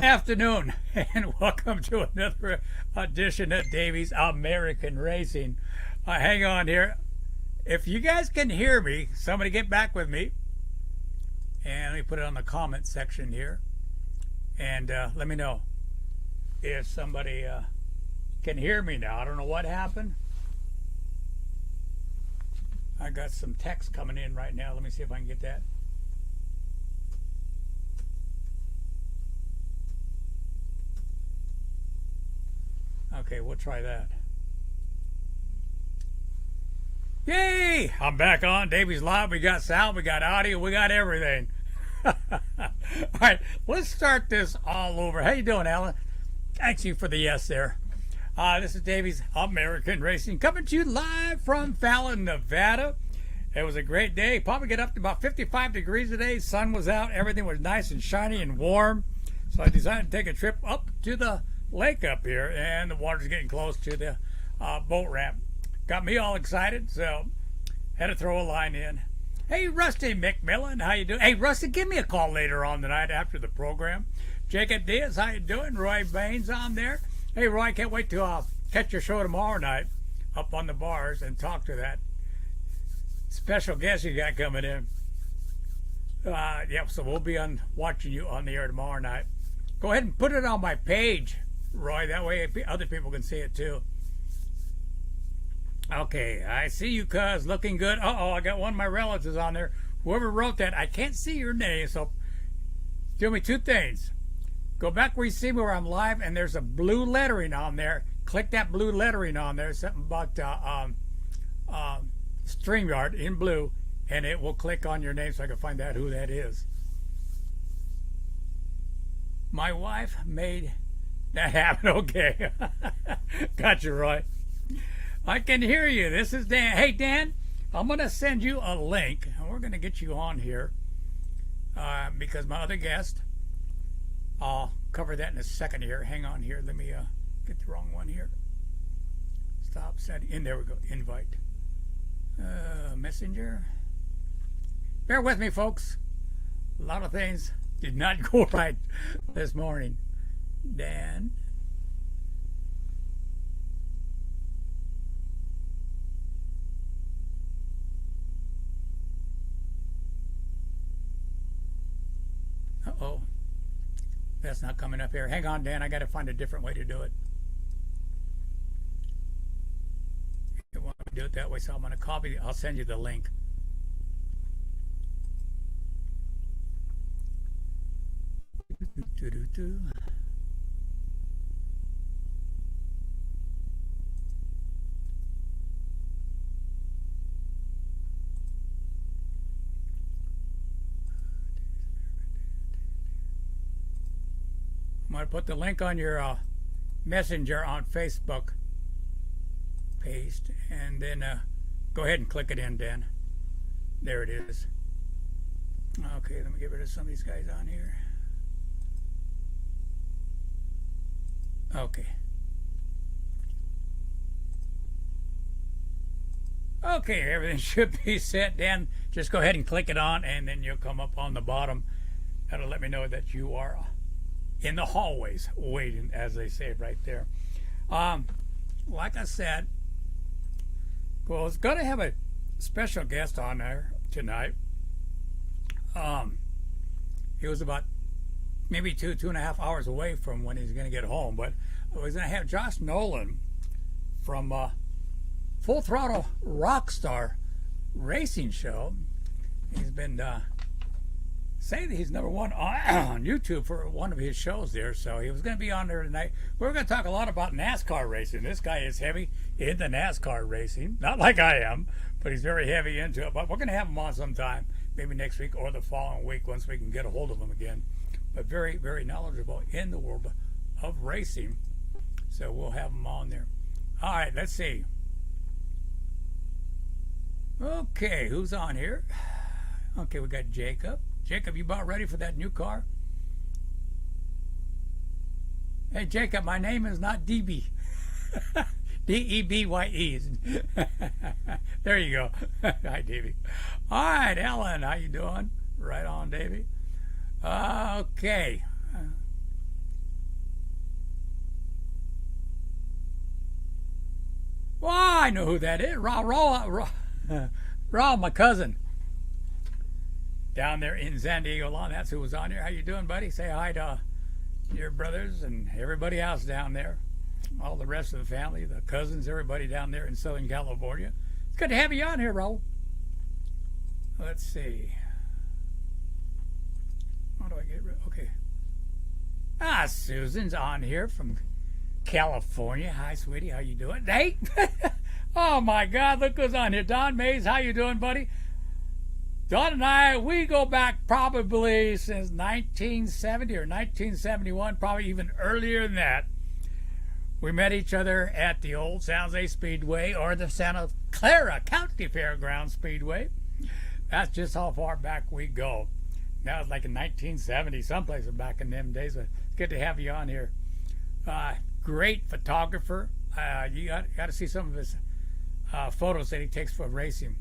Afternoon, and welcome to another edition of Davy's American Racing. Hang on here. If you guys can hear me, somebody get back with me. And let me put it on the comment section here. And let me know if somebody can hear me now. I don't know what happened. I got some text coming in right now. Let me see if I can get that. Okay, we'll try that. Yay! I'm back on Davy's Live. We got sound, we got audio, we got everything. All right, let's start this all over. How you doing, Alan? Thank you for the yes there. This is Davy's American Racing coming to you live from Fallon, Nevada. It was a great day. Probably get up to about 55 degrees today. Sun was out. Everything was nice and shiny and warm. So I decided to take a trip up to the lake up here, and the water's getting close to the boat ramp. Got me all excited, so had to throw a line in. Hey, Rusty McMillan, how you doing? Hey, Rusty, give me a call later on tonight after the program. Jacob Diaz, how you doing? Roy Baines on there. Hey, Roy, can't wait to catch your show tomorrow night up on the bars and talk to that special guest you got coming in. Yep, so we'll be watching you on the air tomorrow night. Go ahead and put it on my page, Roy. That way other people can see it too. Okay, I see you, cuz. Looking good. Uh-oh, I got one of my relatives on there. Whoever wrote that, I can't see your name, so do me two things. Go back where you see me where I'm live, and there's a blue lettering on there. Click that blue lettering on there. Something about StreamYard in blue, and it will click on your name so I can find out who that is. My wife made that happen. Okay. Gotcha, Roy. I can hear you. This is Dan. Hey, Dan, I'm going to send you a link, and we're going to get you on here because my other guest, I'll cover that in a second here. Hang on here. Let me get the wrong one here. Stop setting. In there we go. Invite. Messenger. Bear with me, folks. A lot of things did not go right this morning. Dan. Uh-oh. That's not coming up here. Hang on, Dan. I got to find a different way to do it. You want to do it that way, so I'm going to copy. I'll send you the link. I'm going to put the link on your messenger on Facebook. Paste, and then go ahead and click it in, Dan. There it is. Okay, let me get rid of some of these guys on here. Okay. Okay, everything should be set, Dan. Just go ahead and click it on, and then you'll come up on the bottom. That'll let me know that you are in the hallways waiting, as they say right there. Like I said, well, it's going to have a special guest on there tonight. He was about maybe two and a half hours away from when he's going to get home, but we're going to have Josh Nolan from Full Throttle Rockstar Racing Show. He's been saying that he's number one on YouTube for one of his shows there, so he was going to be on there tonight. We're going to talk a lot about NASCAR racing. This guy is heavy into NASCAR racing, not like I am, but he's very heavy into it. But we're going to have him on sometime, maybe next week or the following week once we can get a hold of him again. But very, very knowledgeable in the world of racing, so we'll have him on there. All right, let's see. Okay, who's on here? Okay, we got Jacob. Jacob, you about ready for that new car? Hey, Jacob, my name is not DB. D-E-B-Y-E. There you go. Hi, Davey. All right, Ellen, how you doing? Right on, Davey. Okay. Well, I know who that is. Raw, my cousin. Down there in San Diego Lawn. That's who was on here. How you doing, buddy? Say hi to your brothers and everybody else down there. All the rest of the family, the cousins, everybody down there in Southern California. It's good to have you on here, Raul. Let's see. How do I get rid? Okay. Susan's on here from California. Hi, sweetie. How you doing? Hey. Oh my God, look who's on here. Don Mays, how you doing, buddy? Don and I, we go back probably since 1970 or 1971, probably even earlier than that. We met each other at the old San Jose Speedway or the Santa Clara County Fairgrounds Speedway. That's just how far back we go. That was like in 1970, someplace back in them days. But it's good to have you on here. Great photographer. You got to see some of his photos that he takes for racing.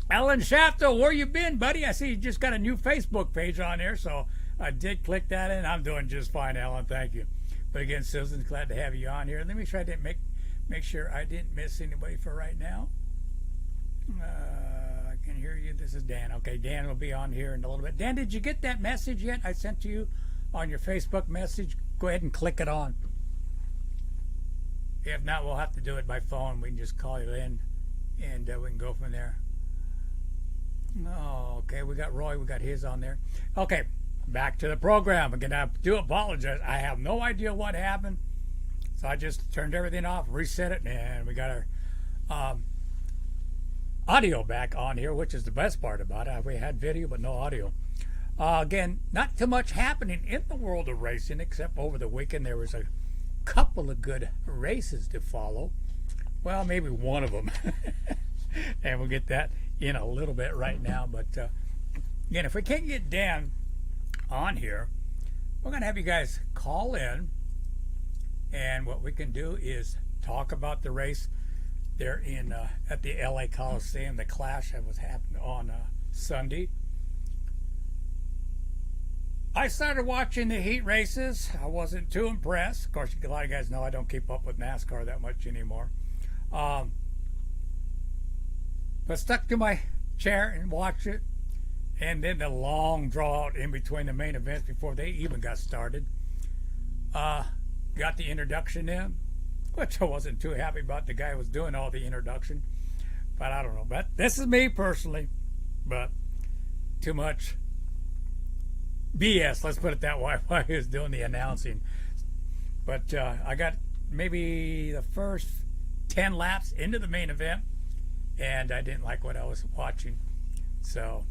Alan Shafto, where you been, buddy? I see you just got a new Facebook page on there, so I did click that in. I'm doing just fine, Alan. Thank you. But again, Susan's glad to have you on here. Let me try to make sure I didn't miss anybody for right now. I can hear you. This is Dan. Okay, Dan will be on here in a little bit. Dan, did you get that message yet I sent to you on your Facebook message? Go ahead and click it on. If not, we'll have to do it by phone. We can just call you in, and we can go from there. Oh, okay, we got Roy. We got his on there. Okay, back to the program. Again, I do apologize. I have no idea what happened. So I just turned everything off, reset it, and we got our audio back on here, which is the best part about it. We had video, but no audio. Again, not too much happening in the world of racing, except over the weekend there was a couple of good races to follow. Well, maybe one of them. And we'll get that in a little bit right now. But again, if we can't get Dan on here, we're going to have you guys call in. And what we can do is talk about the race there in at the LA Coliseum, the clash that was happening on Sunday. I started watching the heat races. I wasn't too impressed. Of course, a lot of you guys know I don't keep up with NASCAR that much anymore. But stuck to my chair and watched it. And then the long draw out in between the main events before they even got started. Got the introduction in, which I wasn't too happy about. The guy who was doing all the introduction. But I don't know. But this is me personally. But too much BS, let's put it that way, while he was doing the announcing. But I got maybe the first 10 laps into the main event, and I didn't like what I was watching. So,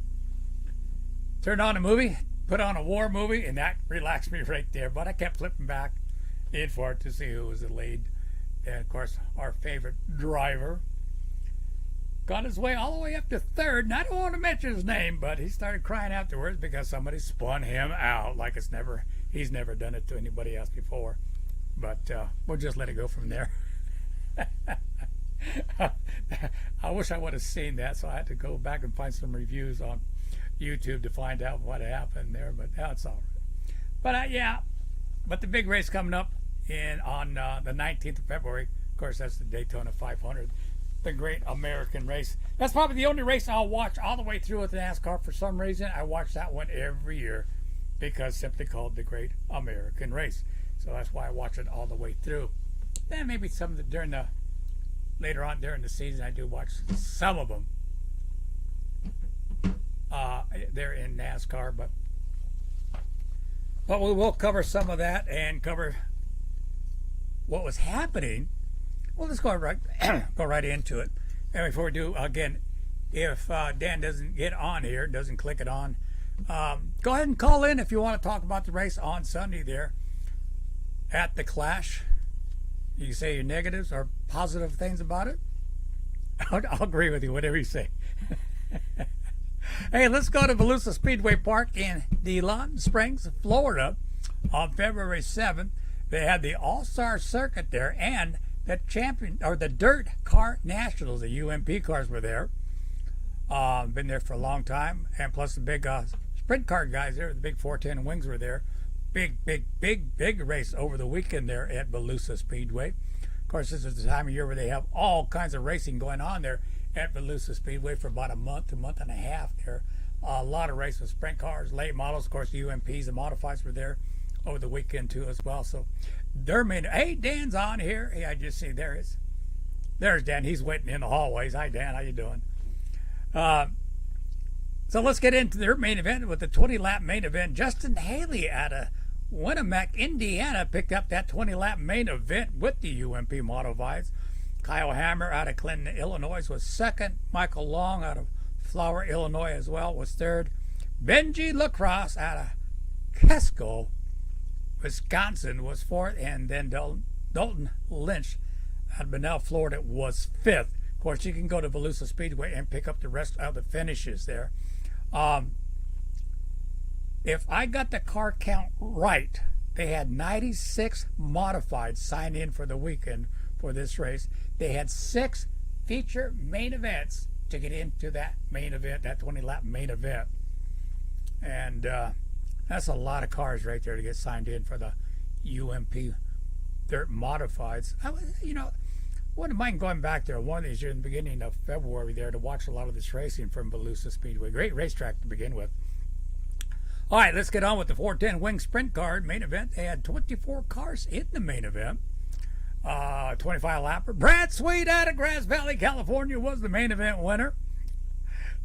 turned on a movie, put on a war movie, and that relaxed me right there. But I kept flipping back in for it to see who was the lead. And, of course, our favorite driver got his way all the way up to third, and I don't want to mention his name, but he started crying afterwards because somebody spun him out like he's never done it to anybody else before. But we'll just let it go from there. I wish I would have seen that, so I had to go back and find some reviews on YouTube to find out what happened there, but that's all right. But yeah, but the big race coming up on the 19th of February, of course, that's the Daytona 500. The Great American Race. That's probably the only race I'll watch all the way through with NASCAR. For some reason, I watch that one every year because simply called the Great American Race. So that's why I watch it all the way through. Then maybe some of the later on during the season, I do watch some of them. They're in NASCAR, but we will cover some of that and cover what was happening. Well, let's go right into it. And before we do, again, if Dan doesn't get on here, doesn't click it on, go ahead and call in if you want to talk about the race on Sunday there at the Clash. You can say your negatives or positive things about it. I'll agree with you, whatever you say. Hey, let's go to Volusia Speedway Park in DeLon Springs, Florida on February 7th. They had the All-Star Circuit there, and the Dirt Car Nationals, the UMP cars were there. Been there for a long time, and plus the big sprint car guys there, the big 410 Wings were there. Big race over the weekend there at Volusia Speedway. Of course, this is the time of year where they have all kinds of racing going on there at Volusia Speedway for about a month and a half there. A lot of races, sprint cars, late models, of course, UMPs and modifieds were there over the weekend too as well. So they're main. Hey, Dan's on here. Hey, I just see there's Dan. He's waiting in the hallways. Hi, Dan. How you doing? So let's get into their main event with the 20-lap main event. Justin Haley out of Winamac, Indiana, picked up that 20-lap main event with the UMP modifieds. Kyle Hammer out of Clinton, Illinois was second. Michael Long out of Flower, Illinois as well was third. Benji Lacrosse out of Casco, Wisconsin was fourth. And then Dalton Lynch out of Bunnell, Florida was fifth. Of course, you can go to Volusia Speedway and pick up the rest of the finishes there. If I got the car count right, they had 96 modifieds sign in for the weekend for this race. They had 6 feature main events to get into that main event, that 20-lap main event. And that's a lot of cars right there to get signed in for the UMP dirt modifieds. Wouldn't mind going back there one of these years in the beginning of February there to watch a lot of this racing from Volusia Speedway. Great racetrack to begin with. All right, let's get on with the 410 Wing Sprint Car main event. They had 24 cars in the main event. 25-lapper. Brad Sweet out of Grass Valley, California was the main event winner.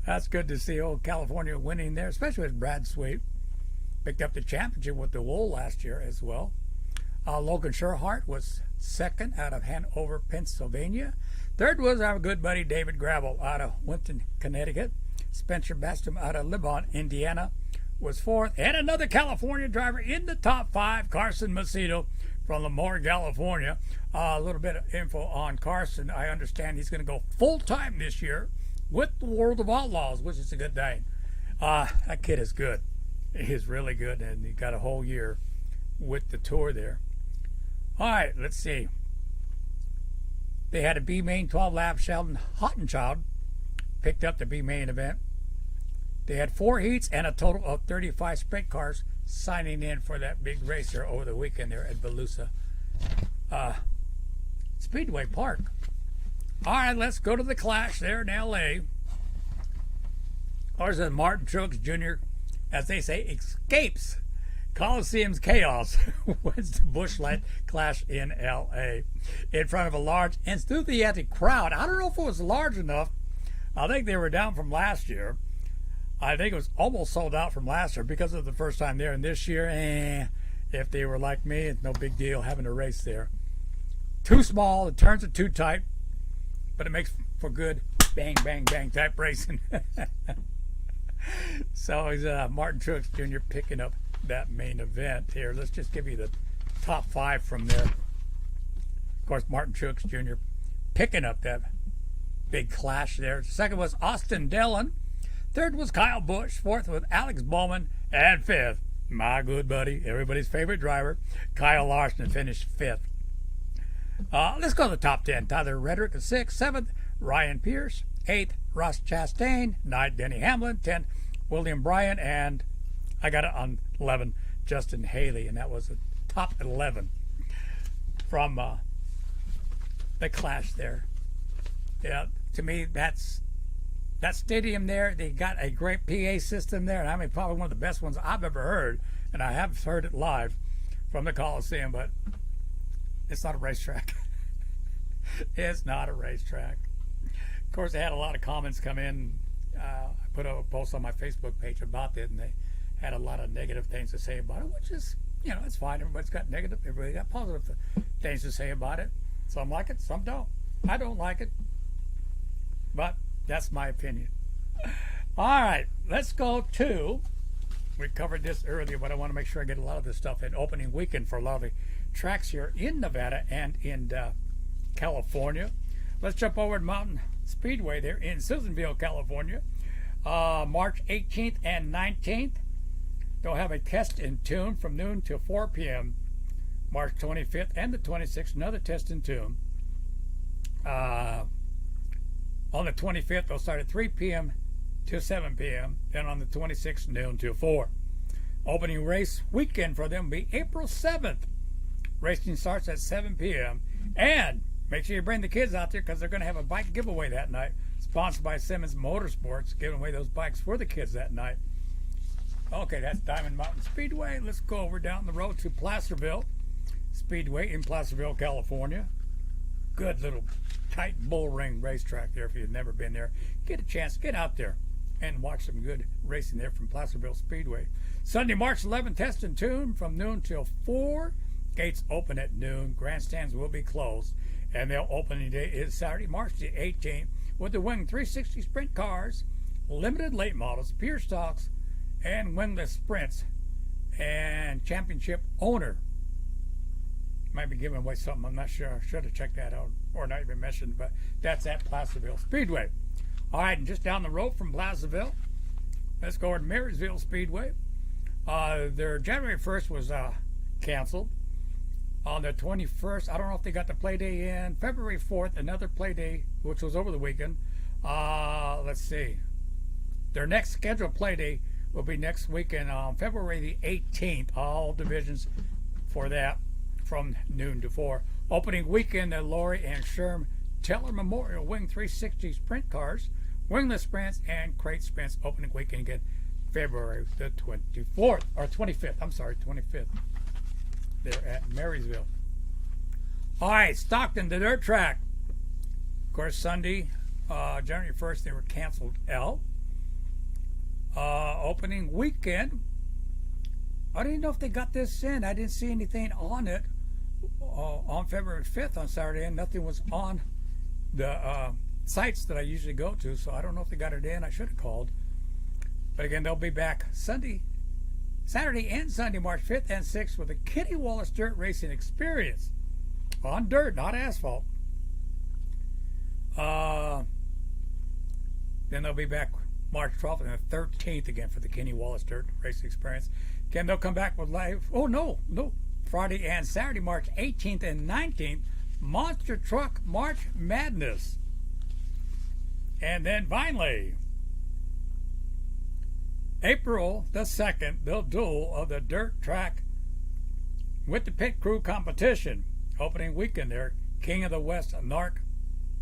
That's good to see old California winning there, especially with Brad Sweet. Picked up the championship with the Wool last year as well. Logan Sherhart was second out of Hanover, Pennsylvania. Third was our good buddy David Gravel out of Winton, Connecticut. Spencer Bastum out of Libon, Indiana was fourth. And another California driver in the top 5, Carson Macedo from Lemoore, California. A little bit of info on Carson. I understand he's going to go full-time this year with the World of Outlaws, which is a good thing. That kid is good. He's really good, and he got a whole year with the tour there. All right, let's see. They had a B-main 12-lap. Sheldon Hottenchild picked up the B-main event. They had 4 heats and a total of 35 sprint cars signing in for that big race there over the weekend there at Volusia Speedway Park. All right, let's go to the Clash there in L.A. Ours is Martin Truex Jr., as they say, escapes Coliseum's chaos wins the Busch Light Clash in L.A. in front of a large, enthusiastic crowd. I don't know if it was large enough. I think they were down from last year. I think it was almost sold out from last year because of the first time there. And this year, if they were like me, it's no big deal having a race there. Too small, the turns are too tight, but it makes for good bang, bang, bang type racing. So he's Martin Truex Jr. picking up that main event here. Let's just give you the top 5 from there. Of course, Martin Truex Jr. picking up that big Clash there. Second was Austin Dillon. Third was Kyle Busch. Fourth was Alex Bowman. And fifth, my good buddy, everybody's favorite driver, Kyle Larson, finished 5th. Let's go to the top 10. Tyler Reddick is 6th. 7th, Ryan Pierce. 8th, Ross Chastain. 9th, Denny Hamlin. 10th, William Bryan. And I got it on 11, Justin Haley. And that was the top 11 from the Clash there. Yeah, to me, that stadium there, they got a great PA system there, and I mean, probably one of the best ones I've ever heard, and I have heard it live from the Coliseum, but it's not a racetrack. It's not a racetrack. Of course, they had a lot of comments come in. I put a post on my Facebook page about it, and they had a lot of negative things to say about it, which is, it's fine. Everybody's got negative, everybody got positive things to say about it. Some like it, some don't. I don't like it, but that's my opinion. All right, let's go to, we covered this earlier, but I want to make sure I get a lot of this stuff in opening weekend for a lot of the tracks here in Nevada and in California. Let's jump over to Mountain Speedway there in Susanville, California. March 18th and 19th, they'll have a test in tune from noon till 4 p.m. March 25th and the 26th, another test in tune. On the 25th, they'll start at 3 p.m. to 7 p.m. Then on the 26th, noon till 4. Opening race weekend for them will be April 7th. Racing starts at 7 p.m. And Make sure you bring the kids out there because they're going to have a bike giveaway that night. Sponsored by Simmons Motorsports, giving away those bikes for the kids that night. Okay, that's Diamond Mountain Speedway. Let's go over down the road to Placerville Speedway in Placerville, California. Good little tight bull ring racetrack there if you've never been there. Get a chance, get out there and watch some good racing there from Placerville Speedway. Sunday, March 11th, test and tune from noon till 4. Gates open at noon. Grandstands will be closed. And their opening day is Saturday, March the 18th, with the Wing 360 Sprint cars, limited late models, pure stocks, and wingless sprints. And championship owner might be giving away something. I'm not sure. I should have checked that out or not even mentioned, but that's at Placerville Speedway. All right, and just down the road from Placerville, let's go over to Marysville Speedway. Their January 1st was canceled. On the 21st, I don't know if they got the play day in. February 4th, another play day, which was over the weekend. Let's see. Their next scheduled play day will be next weekend on February the 18th. All divisions for that from noon to 4. Opening weekend, the Laurie and Sherm Taylor Memorial Wing 360 Sprint cars, wingless sprints, and crate sprints. Opening weekend again, February the 24th, or 25th. I'm sorry, 25th. There at Marysville. All right, Stockton, the dirt track. Of course, Sunday, January 1st, they were canceled out. Opening weekend, I didn't know if they got this in. I didn't see anything on it on February 5th on Saturday, and nothing was on the sites that I usually go to, so I don't know if they got it in. I should have called. But again, they'll be back Saturday and Sunday, March 5th and 6th with the Kenny Wallace Dirt Racing Experience on dirt, not asphalt. Then they'll be back March 12th and the 13th again for the Kenny Wallace Dirt Racing Experience. Again, they'll come back with live. Oh, no. Friday and Saturday, March 18th and 19th, Monster Truck March Madness. And then finally, April the 2nd, the duel of the dirt track with the pit crew competition. Opening weekend there, King of the West NARC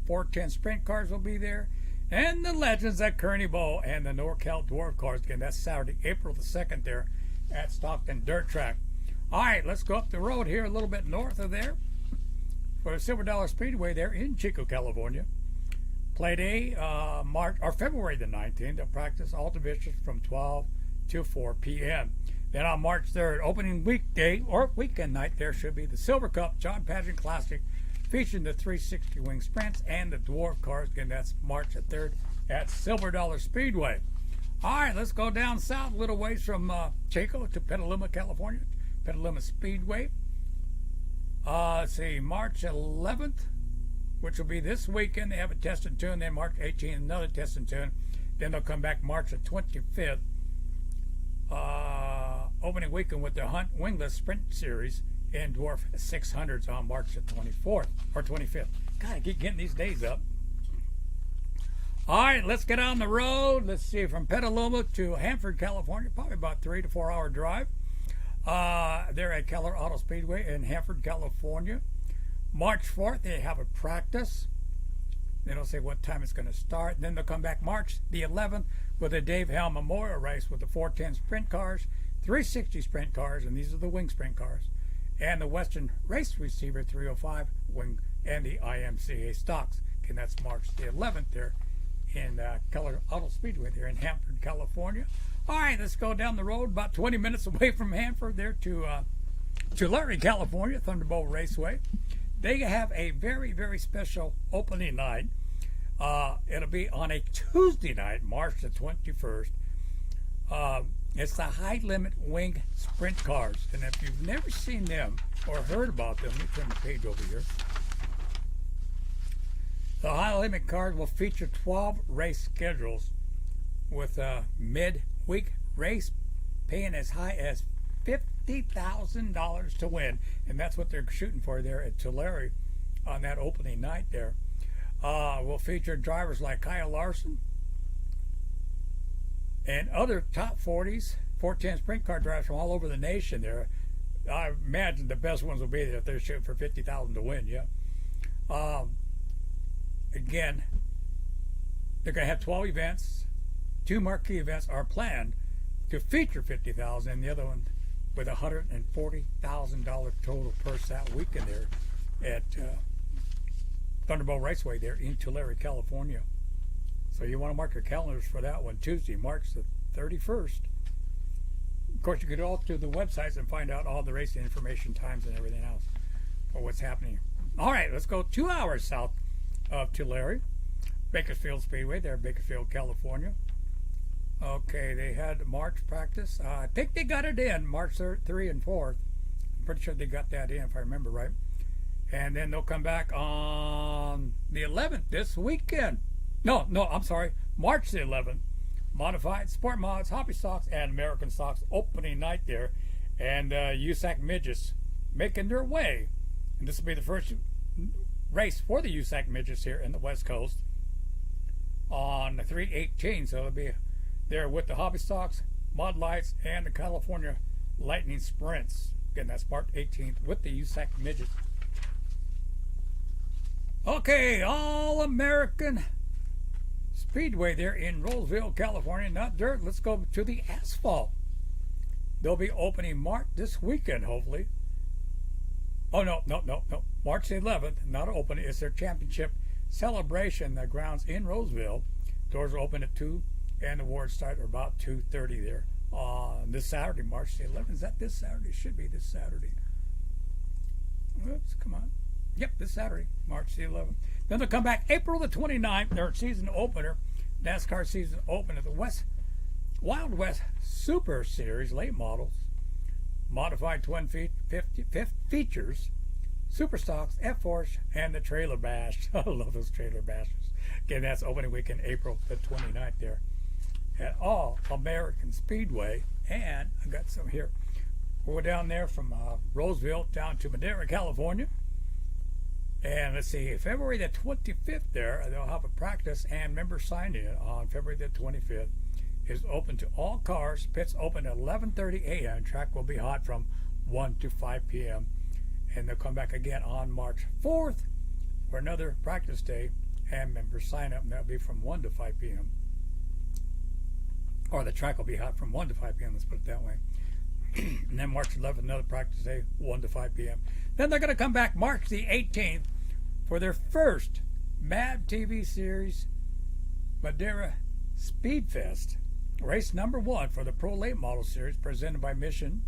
410 sprint cars will be there. And the legends at Kearney Bowl and the NorCal Dwarf cars. Again, that's Saturday, April the 2nd there at Stockton Dirt Track. All right, let's go up the road here a little bit north of there for the Silver Dollar Speedway there in Chico, California. Play day, February the 19th. They'll practice all divisions from 12 to 4 p.m. Then on March 3rd, opening weekday or weekend night, there should be the Silver Cup John Pageant Classic featuring the 360 wing sprints and the dwarf cars. Again, that's March 3rd at Silver Dollar Speedway. All right, let's go down south a little ways from Chico to Petaluma, California. Petaluma Speedway. Let's see, March 11th, which will be this weekend. They have a test and tune. Then March 18th, another test and tune. Then they'll come back March 25th. Opening weekend with the Hunt Wingless Sprint Series in Dwarf 600s on March 24th or 25th. God, I keep getting these days up. All right, let's get on the road. Let's see, from Petaluma to Hanford, California, probably about 3 to 4 hour drive. They're at Keller Auto Speedway in Hanford, California. March 4th, they have a practice. They don't say what time it's going to start. Then they'll come back March the 11th with a Dave Helm Memorial Race with the 410 sprint cars, 360 sprint cars, and these are the wing sprint cars, and the Western Race Receiver 305 wing and the IMCA stocks. And that's March the 11th there in Keller Auto Speedway there in Hanford, California. All right, let's go down the road about 20 minutes away from Hanford there to Tulare, California, Thunderbolt Raceway. They have a very, very special opening night. It'll be on a Tuesday night, March the 21st. It's the High Limit Wing Sprint Cars. And if you've never seen them or heard about them, let me turn the page over here. The High Limit cars will feature 12 race schedules with a mid-week race paying as high as $50,000 to win, and that's what they're shooting for there at Tulare on that opening night there. Will feature drivers like Kyle Larson and other top 40s, 410 sprint car drivers from all over the nation there. I imagine the best ones will be there if they're shooting for $50,000 to win, yeah. Again, they're going to have 12 events. 2 marquee events are planned to feature 50,000, and the other one with $140,000 total purse that weekend there at Thunderbolt Raceway there in Tulare, California. So you want to mark your calendars for that one, Tuesday, March the 31st. Of course, you could go to the websites and find out all the racing information, times, and everything else for what's happening. All right, let's go 2 hours south of Tulare, Bakersfield Speedway there, Bakersfield, California. Okay, they had March practice. I think they got it in March 3 and 4th. I'm pretty sure they got that in, if I remember right. And then they'll come back on the 11th this weekend. No, I'm sorry, March the 11th. Modified, Sport Mods, Hobby Stocks, and American Stocks opening night there. And USAC Midgets making their way. And this will be the first race for the USAC Midgets here in the West Coast on the 3/18. So it'll be there with the Hobby Stocks, Mod Lights, and the California Lightning Sprints. Again, that's March 18th with the USAC Midgets. Okay, All-American Speedway there in Roseville, California. Not dirt, let's go to the asphalt. They'll be opening March this weekend, hopefully. Oh, no. March the 11th, not open. It's their championship celebration. The grounds in Roseville. Doors are open at 2, and the awards start at about 2:30 there on this Saturday, March the 11th. Is that this Saturday? It should be this Saturday. Oops, come on. Yep, this Saturday, March the 11th. Then they'll come back April the 29th, their season opener, NASCAR season opener, the Wild West Super Series late models, modified twin features, Super Stocks, F-Force, and the Trailer Bash. I love those Trailer Bashes. Again, that's opening weekend, April the 29th there at All American Speedway. And I got some here. We're down there from Roseville down to Madera, California. And let's see, February the 25th there, they'll have a practice and member sign-in on February the 25th. Is open to all cars. Pits open at 11:30 a.m. Track will be hot from 1 to 5 p.m. And they'll come back again on March 4th for another practice day and member sign-up. And that'll be from 1 to 5 p.m. Or the track will be hot from 1 to 5 p.m. Let's put it that way. And then March 11th, another practice day, 1 to 5 p.m. Then they're going to come back March the 18th for their first MAV TV series Madera Speed Fest, race number 1 for the Pro Late Model Series presented by Mission.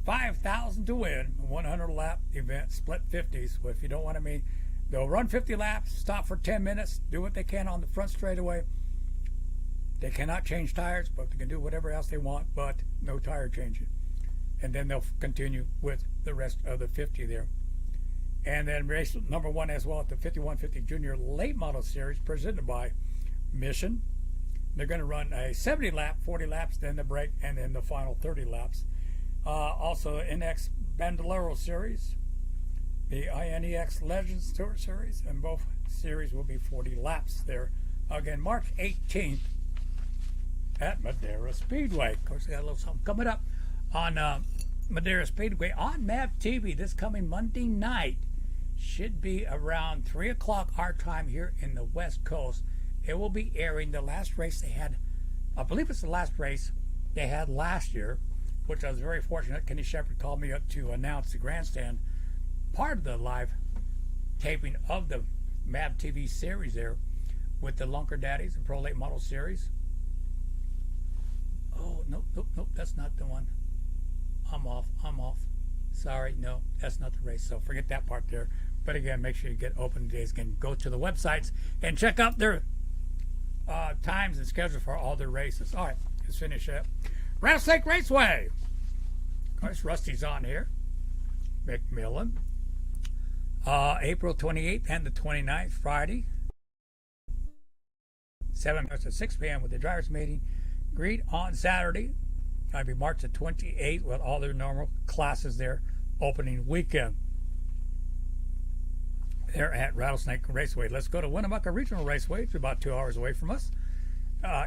5,000 to win, 100 lap event, split 50s. Well, if you don't want to they'll run 50 laps, stop for 10 minutes, do what they can on the front straightaway. They cannot change tires, but they can do whatever else they want, but no tire changing. And then they'll continue with the rest of the 50 there. And then race number 1 as well at the 5150 Junior Late Model Series presented by Mission. They're going to run a 70 lap, 40 laps, then the break, and then the final 30 laps. Also, NX Bandolero Series, the INEX Legends Tour Series, and both series will be 40 laps there. Again, March 18th at Madera Speedway. Of course, they got a little something coming up on Madera Speedway on MAV TV this coming Monday night. Should be around 3 o'clock our time here in the West Coast. It will be airing the last race they had. I believe it's the last race they had last year, which I was very fortunate. Kenny Shepard called me up to announce the grandstand part of the live taping of the MAV TV series there with the Lunker Daddies and Pro Late Model Series. Oh, nope, that's not the one. I'm off. Sorry, no, that's not the race. So forget that part there. But again, make sure you get open days. Again, go to the websites and check out their times and schedule for all their races. All right, let's finish up. Rattlesnake Raceway. Of course, Rusty's on here. McMillan. April 28th and the 29th, Friday. 7 to 6 p.m. with the drivers' meeting. Greet on Saturday. That'll be March the 28th with all their normal classes there. Opening weekend. They're at Rattlesnake Raceway. Let's go to Winnemucca Regional Raceway. It's about 2 hours away from us.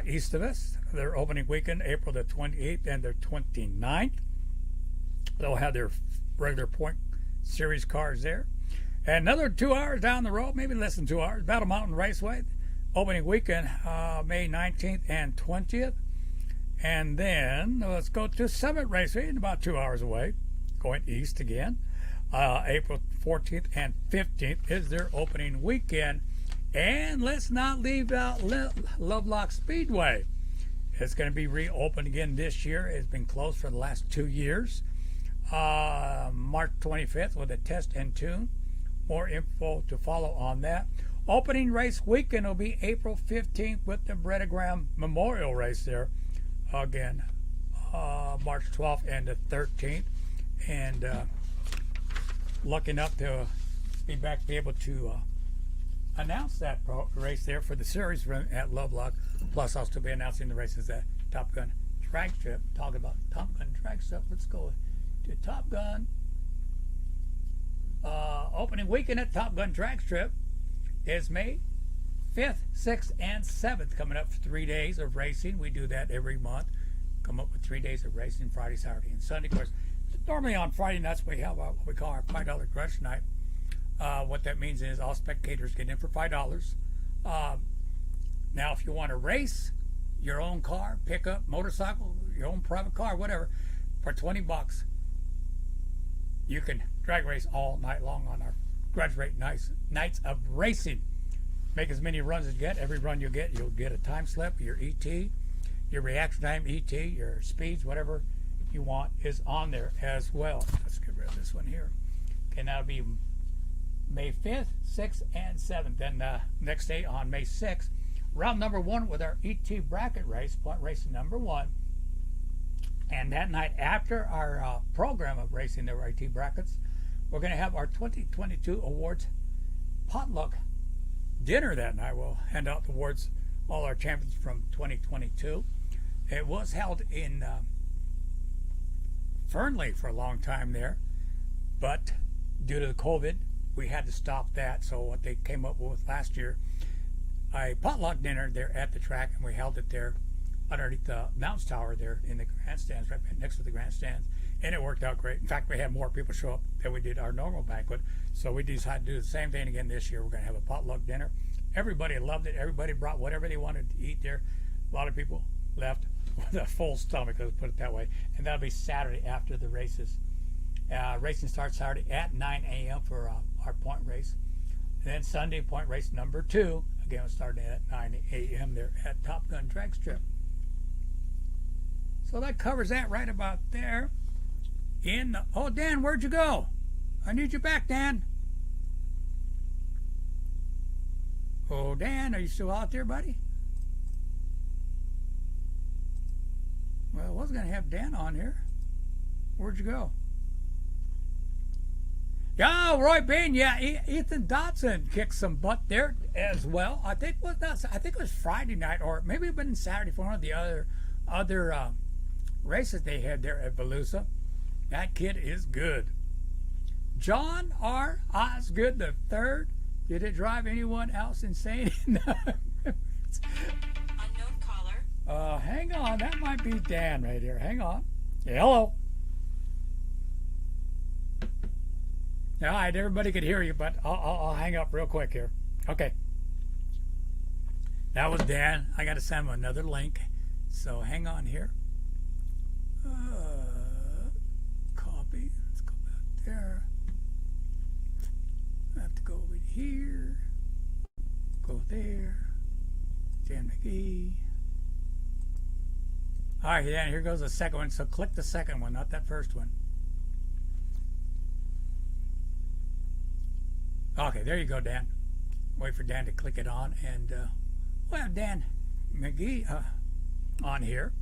East of us. Their opening weekend, April the 28th and the 29th. They'll have their regular point series cars there. And another 2 hours down the road, maybe less than 2 hours, Battle Mountain Raceway, opening weekend, May 19th and 20th. And then let's go to Summit Raceway, about 2 hours away, going east again. April 14th and 15th is their opening weekend. And let's not leave out Lovelock Speedway. It's going to be reopened again this year. It's been closed for the last 2 years. March 25th with a test and tune. More info to follow on that. Opening race weekend will be April 15th with the Bretta Graham Memorial Race there. Again, March 12th and the 13th. And lucky enough to be able to announce that race there for the series at Lovelock. Plus, I'll still be announcing the races at Top Gun Drag Strip. Talking about Top Gun Drag Strip, let's go to Top Gun. Opening weekend at Top Gun Drag Strip is May 5th, 6th, and 7th. Coming up for 3 days of racing. We do that every month. Come up with 3 days of racing, Friday, Saturday, and Sunday. Of course, normally on Friday nights we have what we call our $5 Crush Night. What that means is all spectators get in for $5. Now, if you want to race your own car, pickup, motorcycle, your own private car, whatever, for $20, you can drag race all night long on our Grudge Rate nights of racing. Make as many runs as you get. Every run you get, you'll get a time slip, your ET, your reaction time ET, your speeds, whatever you want is on there as well. Let's get rid of this one here. Okay, now it'll be May 5th, 6th, and 7th. Then next day on May 6th, round number 1 with our ET bracket race, point racing number 1. And that night after our program of racing the ET brackets, we're going to have our 2022 awards potluck dinner that night. We'll hand out the awards, all our champions from 2022. It was held in Fernley for a long time there, but due to the COVID, we had to stop that. So what they came up with last year, a potluck dinner there at the track, and we held it there underneath the Mounts Tower there in the grandstands, right next to the grandstands, and it worked out great. In fact, we had more people show up than we did our normal banquet, so we decided to do the same thing again this year. We're going to have a potluck dinner. Everybody loved it. Everybody brought whatever they wanted to eat there. A lot of people left with a full stomach, let's put it that way, and that'll be Saturday after the races. Racing starts Saturday at 9 a.m. for our point race. And then Sunday, point race number 2. Again, we're starting at 9 a.m. there at Top Gun Drag Strip. So that covers that right about there. Oh, Dan, where'd you go? I need you back, Dan. Oh, Dan, are you still out there, buddy? Well, I was going to have Dan on here. Where'd you go? Yeah, Roy Bain. Yeah, Ethan Dotson kicked some butt there as well. I think it was Friday night, or maybe it been Saturday for one of the other races they had there at Volusia. That kid is good. John R. Osgood III. Did it drive anyone else insane? Unknown caller. Hang on. That might be Dan right here. Hang on. Yeah, hello. All right, everybody could hear you, but I'll hang up real quick here. Okay. That was Dan. I got to send him another link. So hang on here. Copy. Let's go back there. I have to go over here. Go there. Dan McGee. All right, Dan, here goes the second one. So click the second one, not that first one. Okay, there you go, Dan. Wait for Dan to click it on, and we'll have Dan McGee on here.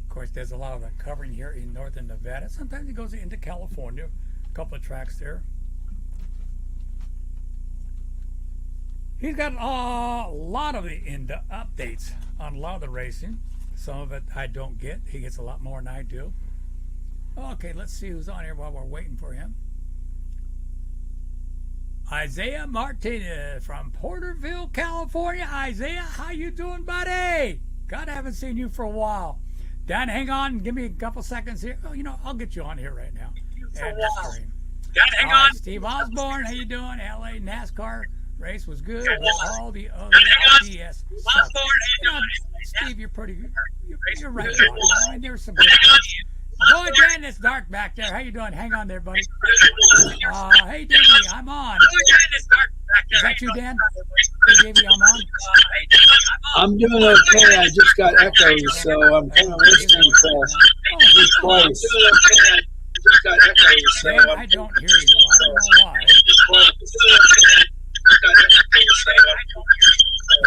Of course, there's a lot of covering here in northern Nevada. Sometimes he goes into California, a couple of tracks there. He's got a lot of the updates on a lot of the racing. Some of it I don't get. He gets a lot more than I do. Okay, let's see who's on here while we're waiting for him. Isaiah Martinez from Porterville, California. Isaiah, how you doing, buddy? God, I haven't seen you for a while. Dan, hang on. Give me a couple seconds here. Oh, I'll get you on here right now. Hang on. Steve Osborne, how you doing? LA NASCAR race was good, but all the other BS sucked. Steve, you're pretty good. You're right. I mean, there's some good ones. Boy, Dan, it's dark back there. How you doing? Hang on there, buddy. Hey, Davey, I'm on. Is that you, Dan? Hey, Davey, I'm on. I'm doing okay. I just got echoes, so I'm kind of listening to you twice. Dan, I don't hear you. I don't know why.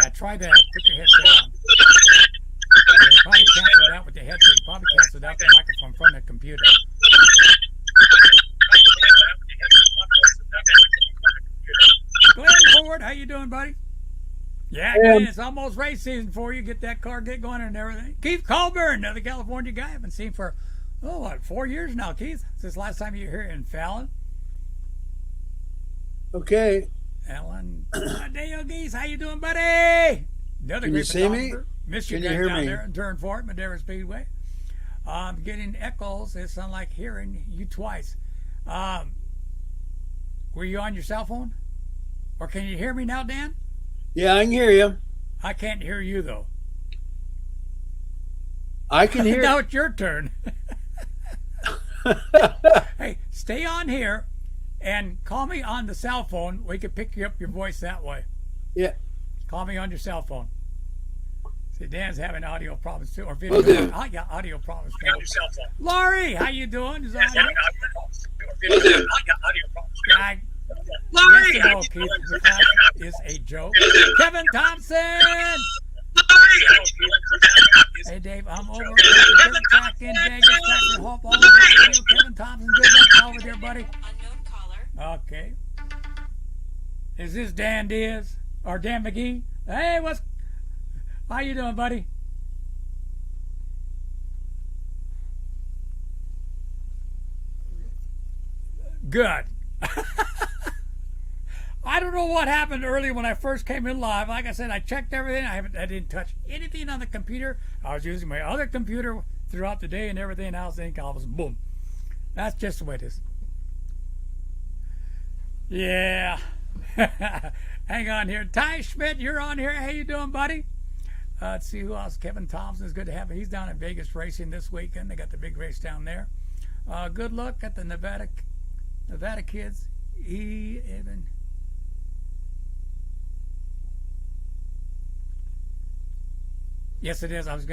Yeah, try that. Put your headset on. You probably canceled out with the headset. You probably canceled out the microphone from the computer. Glenn Ford, how you doing, buddy? Yeah, Glenn, it's almost race season for you. Get that car, get going and everything. Keith Colburn, another California guy I haven't seen for, 4 years now, Keith? Since last time you were here in Fallon. Okay. Alan Dale Geese, how you doing, buddy? Another Can you see me? Miss you Can you guys hear down me? there in Turn Fort, Madera Speedway. I'm getting echoes. It sounds like hearing you twice. Were you on your cell phone? Or can you hear me now, Dan? Yeah, I can hear you. I can't hear you, though. I can hear Now it's your turn. Hey, stay on here and call me on the cell phone. We can pick you up your voice that way. Yeah. Call me on your cell phone. See, Dan's having audio problems too, or video. I got audio problems too. Laurie, how you doing? Is that Laurie, yes, no, Keith, that is a joke. Kevin Thompson. Hey, Dave, I'm over at the dirt track in Vegas. Tractor Hope all over you. Kevin Thompson, good luck over there, buddy. Okay. Is this Dan Diaz or Dan McGee? Hey, how you doing, buddy? Good. I don't know what happened earlier when I first came in live. Like I said, I checked everything. I didn't touch anything on the computer. I was using my other computer throughout the day and everything else. And all of a sudden, boom. That's just the way it is. Yeah. Hang on here. Ty Schmidt, you're on here. How you doing, buddy? Let's see who else. Kevin Thompson is good to have. He's down in Vegas racing this weekend. They got the big race down there. Good luck at the Nevada kids. Yes, it is. I was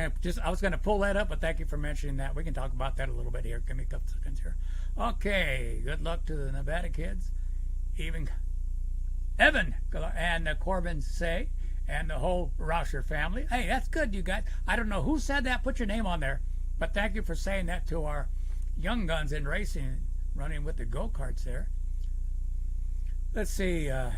gonna pull that up, but thank you for mentioning that. We can talk about that a little bit here. Give me a couple seconds here. Okay. Good luck to the Nevada kids. Evan and Corbin Say and the whole Rauscher family. Hey, that's good, you guys. I don't know who said that. Put your name on there. But thank you for saying that to our young guns in racing, running with the go-karts there. Let's see. Yeah,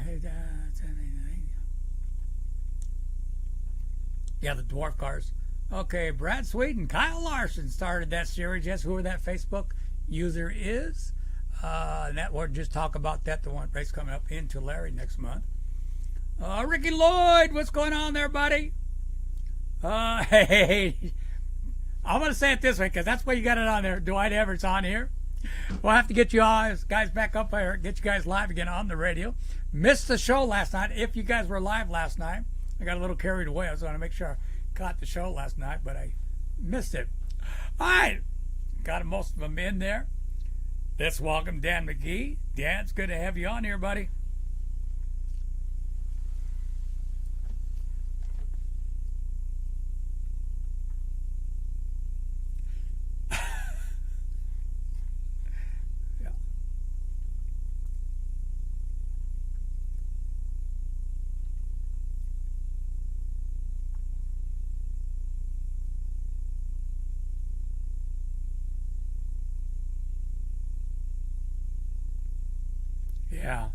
the dwarf cars. Okay, Brad Sweet and Kyle Larson started that series. Yes, who that Facebook user is. And that we'll just talk about that. The one race coming up in Tulare next month. Ricky Lloyd, what's going on there, buddy? Hey, I'm going to say it this way because that's why you got it on there. Dwight Everett's on here. We'll have to get you guys back up here, get you guys live again on the radio. Missed the show last night. If you guys were live last night, I got a little carried away. I was going to make sure I caught the show last night, but I missed it. All right, got most of them in there. Let's welcome Dan McGee. Dan, it's good to have you on here, buddy. Yeah.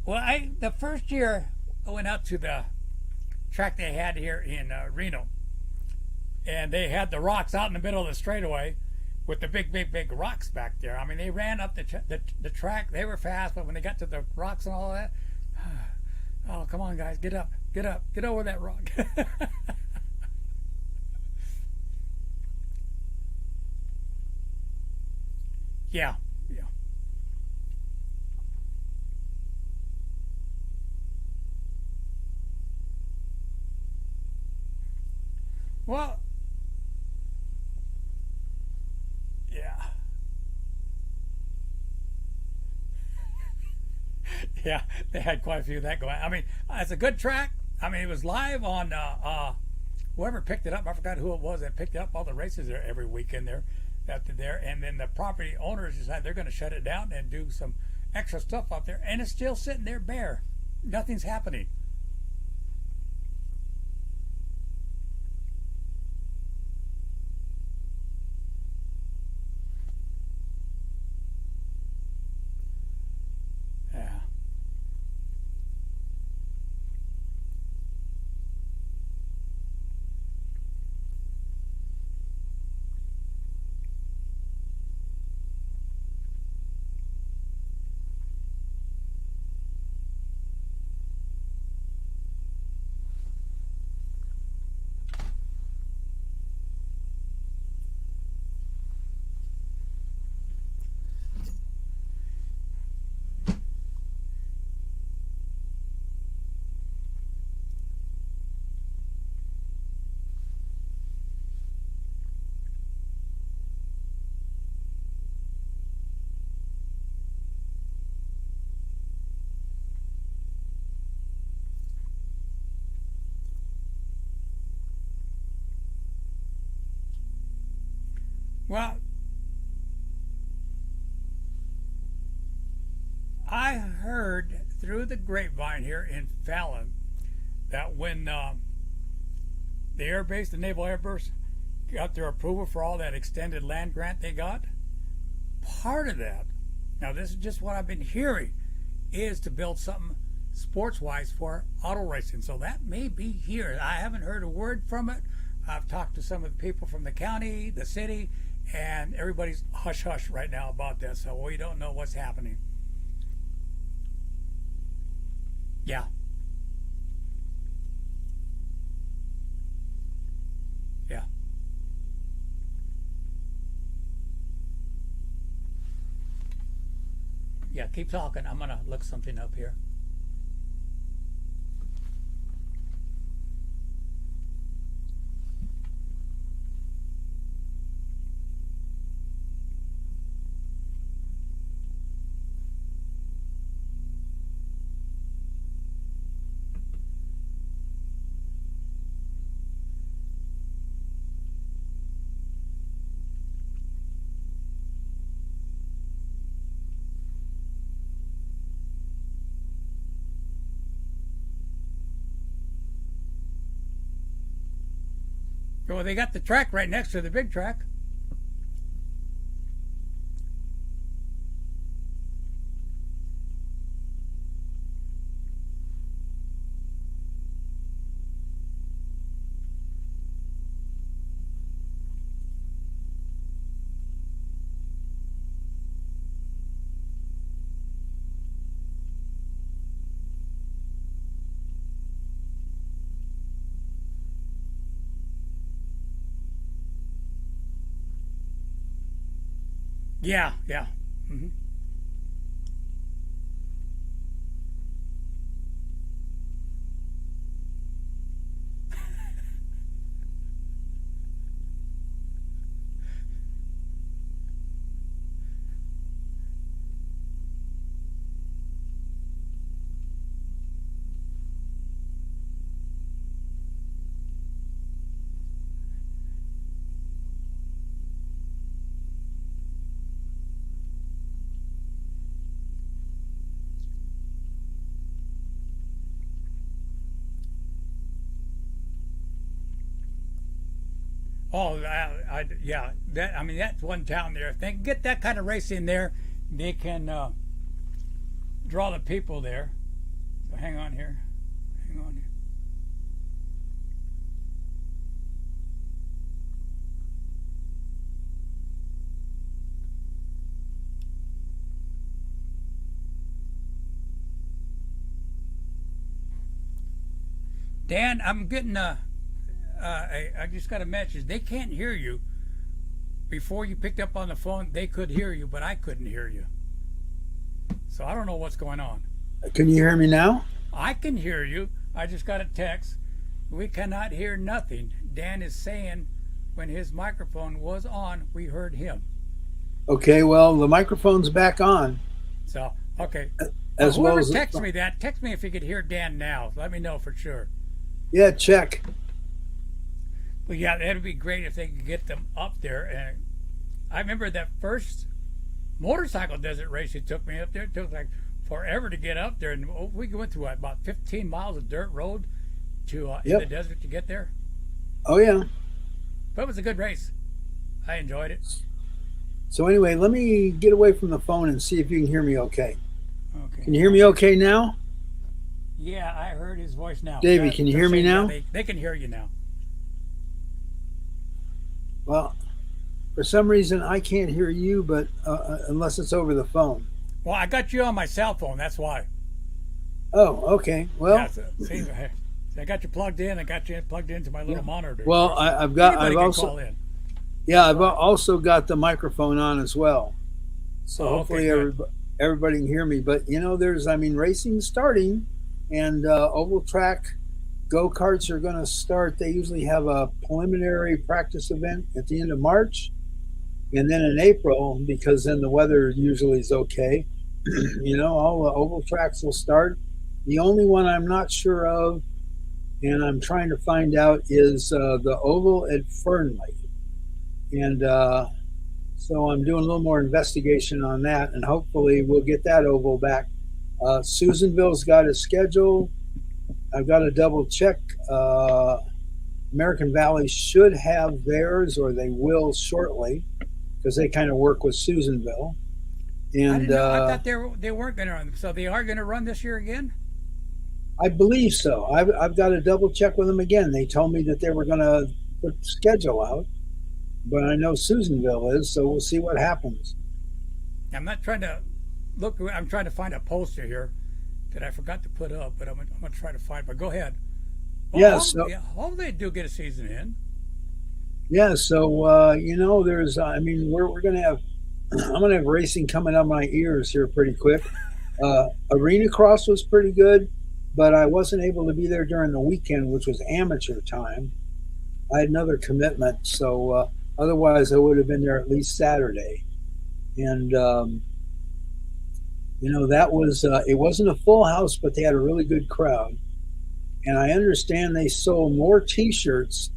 Well, the first year I went out to the track they had here in Reno, and they had the rocks out in the middle of the straightaway with the big rocks back there. I mean, they ran up the track. They were fast, but when they got to the rocks and all that, oh, come on, guys, get up, get over that rock. Yeah, yeah. Well, yeah, yeah. They had quite a few of that going. I mean, it's a good track. I mean, it was live on whoever picked it up. I forgot who it was that picked up all the races there every weekend there, after there. And then the property owners decided they're going to shut it down and do some extra stuff up there, and it's still sitting there bare. Nothing's happening. Yeah. Well, I heard through the grapevine here in Fallon that when the Air Base, the Naval Air Base, got their approval for all that extended land grant they got, part of that, now this is just what I've been hearing, is to build something sports wise for auto racing. So that may be here. I haven't heard a word from it. I've talked to some of the people from the county, the city, and everybody's hush hush right now about this. So we don't know what's happening. Yeah, yeah. Yeah, keep talking. I'm going to look something up here. Well, they got the track right next to the big track. Yeah, yeah. Hmm. Oh, yeah. That I mean, that's one town there. If they can get that kind of race in there, they can draw the people there. So hang on here. Hang on here. Dan, I'm getting I just got a message. They can't hear you. before you picked up on the phone, they could hear you, but I couldn't hear you. So I don't know what's going on. Can you hear me now? I can hear you. I just got a text. We cannot hear nothing. Dan is saying when his microphone was on, we heard him. Okay, well, the microphone's back on. So, okay. As well whoever as text me that, text me if you could hear Dan now. Let me know for sure. Yeah, check. Well, yeah, that'd be great if they could get them up there. And I remember that first motorcycle desert race you took me up there. It took like forever to get up there, and we went through about 15 miles of dirt road to in the desert to get there. Oh yeah. But it was a good race. I enjoyed it. So anyway, let me get away from the phone and see if you can hear me okay. Okay. Can you hear me okay now? Yeah, I heard his voice now. Davey, can you hear me now? They can hear you now. Well, for some reason I can't hear you, but unless it's over the phone. Well, I got you on my cell phone. That's why. Oh, okay. Well, yeah, see, I got you plugged in. I got you plugged into my little monitor. Well, I've also got the microphone on as well. So hopefully everybody can hear me. But racing's starting, and oval track go-karts are going to start. They usually have a preliminary practice event at the end of March, and then in April, because then the weather usually is okay. All the oval tracks will start. The only one I'm not sure of, and I'm trying to find out, is the oval at Fernley. And so I'm doing a little more investigation on that, and hopefully we'll get that oval back. Susanville's got a schedule. I've got to double check. American Valley should have theirs, or they will shortly, because they kind of work with Susanville. And I thought they weren't going to run. So they are going to run this year again? I believe so. I've got to double check with them again. They told me that they were going to put the schedule out, but I know Susanville is, so we'll see what happens. I'm not trying to look. I'm trying to find a poster here that I forgot to put up, but I'm going to try to find. But go ahead. Well, yes. Hopefully they do get a season in. Yeah. So there's. We're going to have. I'm going to have racing coming up my ears here pretty quick. Arena Cross was pretty good, but I wasn't able to be there during the weekend, which was amateur time. I had another commitment, so otherwise I would have been there at least Saturday. And that was it wasn't a full house, but they had a really good crowd. And I understand they sold more T-shirts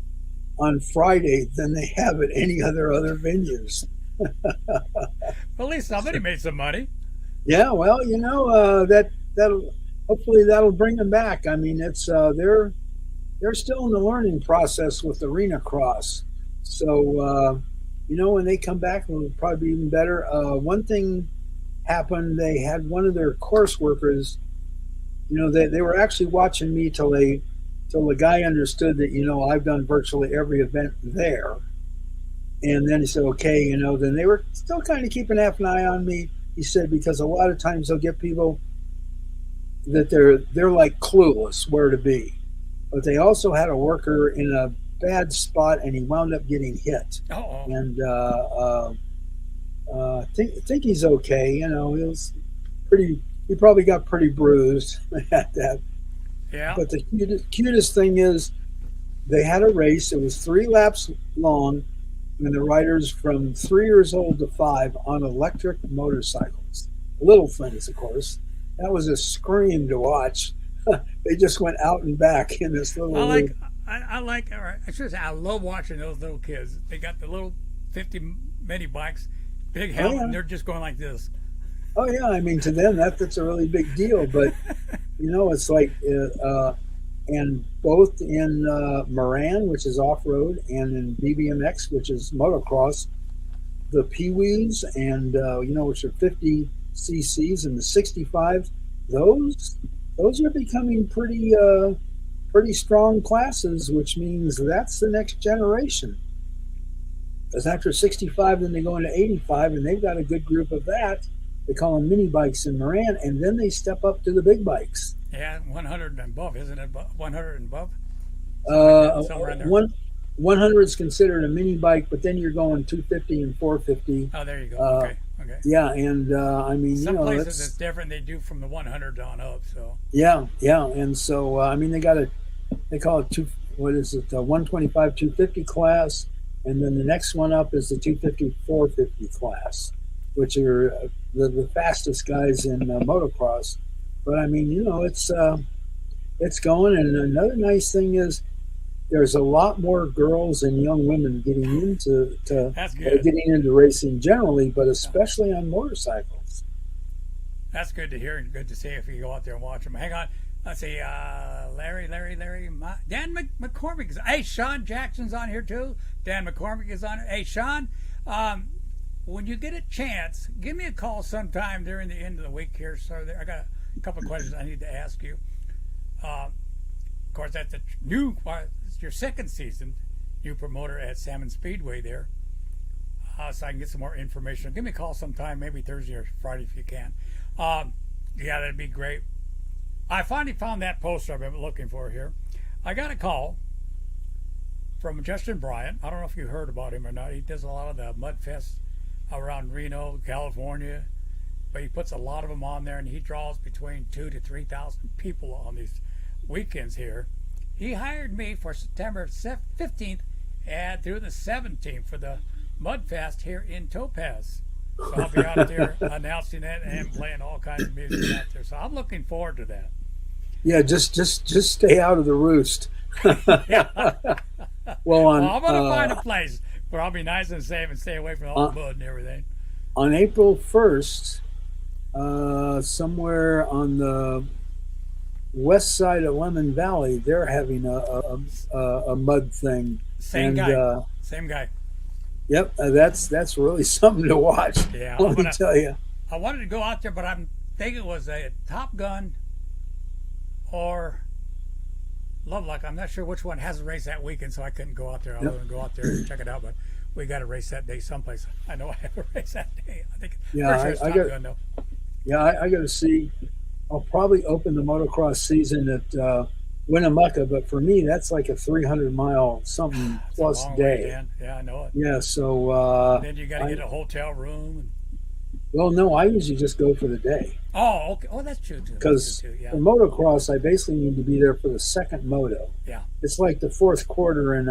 on Friday than they have at any other venues. At least somebody made some money. Yeah, well, that'll hopefully that'll bring them back. I mean, it's they're still in the learning process with Arena Cross. So when they come back, it'll probably be even better. One thing happened: they had one of their course workers. They were actually watching me till the guy understood that I've done virtually every event there. And then he said, okay, then they were still kind of keeping half an eye on me. He said, because a lot of times they'll get people that they're like clueless where to be. But they also had a worker in a bad spot, and he wound up getting hit. Uh-oh. And think he's okay. He was pretty. He probably got pretty bruised at that. Yeah. But the cutest thing is, they had a race. It was 3 laps long. And the riders from 3 years old to 5 on electric motorcycles. Little things, of course. That was a scream to watch. They just went out and back in this little. I love watching those little kids. They got the little 50 mini bikes, big helmet, and they're just going like this. Oh yeah, I mean to them that's a really big deal. But it's like. And both in Moran, which is off-road, and in BBMX, which is motocross, the Pee-wees and, which are 50 cc's, and the 65s, those are becoming pretty strong classes, which means that's the next generation. Because after 65, then they go into 85, and they've got a good group of that. They call them mini bikes in Moran, and then they step up to the big bikes. Yeah, 100 and above, isn't it? 100 and above? 100 is considered a mini bike, but then you're going 250 and 450. Oh, there you go. Uh, Okay, okay. yeah, and I mean, Some places it's that's different. They do from the 100 on up. So yeah, yeah, and so I mean, they call it two. What is it? 125, 250 class, and then the next one up is the 250, 450 class, which are the fastest guys in motocross. But I mean, it's going. And another nice thing is there's a lot more girls and young women getting that's good. getting into racing generally, but Yeah. especially on motorcycles. That's good to hear and good to see if you go out there and watch them. Hang on. Let's see. Dan McCormick is. Hey, Sean Jackson's on here too. Dan McCormick is on it. Hey, Sean, when you get a chance, give me a call sometime during the end of the week here. So I got a couple of questions I need to ask you. Of course, that's a new. It's your second season, new promoter at Salmon Speedway there. So I can get some more information. Give me a call sometime, maybe Thursday or Friday if you can. Yeah, that'd be great. I finally found that poster I've been looking for here. I got a call from Justin Bryant. I don't know if you heard about him or not. He does a lot of the mud fests around Reno, California, but he puts a lot of them on there, and he draws between 2,000 to 3,000 people on these weekends here. He hired me for September 15th and through the 17th for the Mudfest here in Topaz. So I'll be out there announcing it and playing all kinds of music out there. So I'm looking forward to that. Yeah, just stay out of the roost. Yeah. Well, I'm going to find a place where I'll be nice and safe and stay away from all the mud and everything. on April 1st, somewhere on the west side of Lemon Valley, they're having a mud thing. Same And guy. Same guy. yep, that's really something to watch. Yeah. Let me tell you. I wanted to go out there, but I'm thinking it was a Top Gun or Lovelock. I'm not sure which one has a race that weekend, so I couldn't go out there. I was going to go out there and check it out, but we got a race that day someplace. I know I have a race that day. I think Yeah, pretty sure it's I Top got Gun though. yeah, I got to see. I'll probably open the motocross season at Winnemucca, but for me, that's like a 300-mile something It's a plus long way, day. Dan. Yeah, I know it. Yeah, so Then you got to get a hotel room. well, no, I usually just go for the day Oh, okay. Oh, that's true too. That's because true too. Yeah. for motocross, I basically need to be there for the second moto. Yeah. It's like the fourth quarter in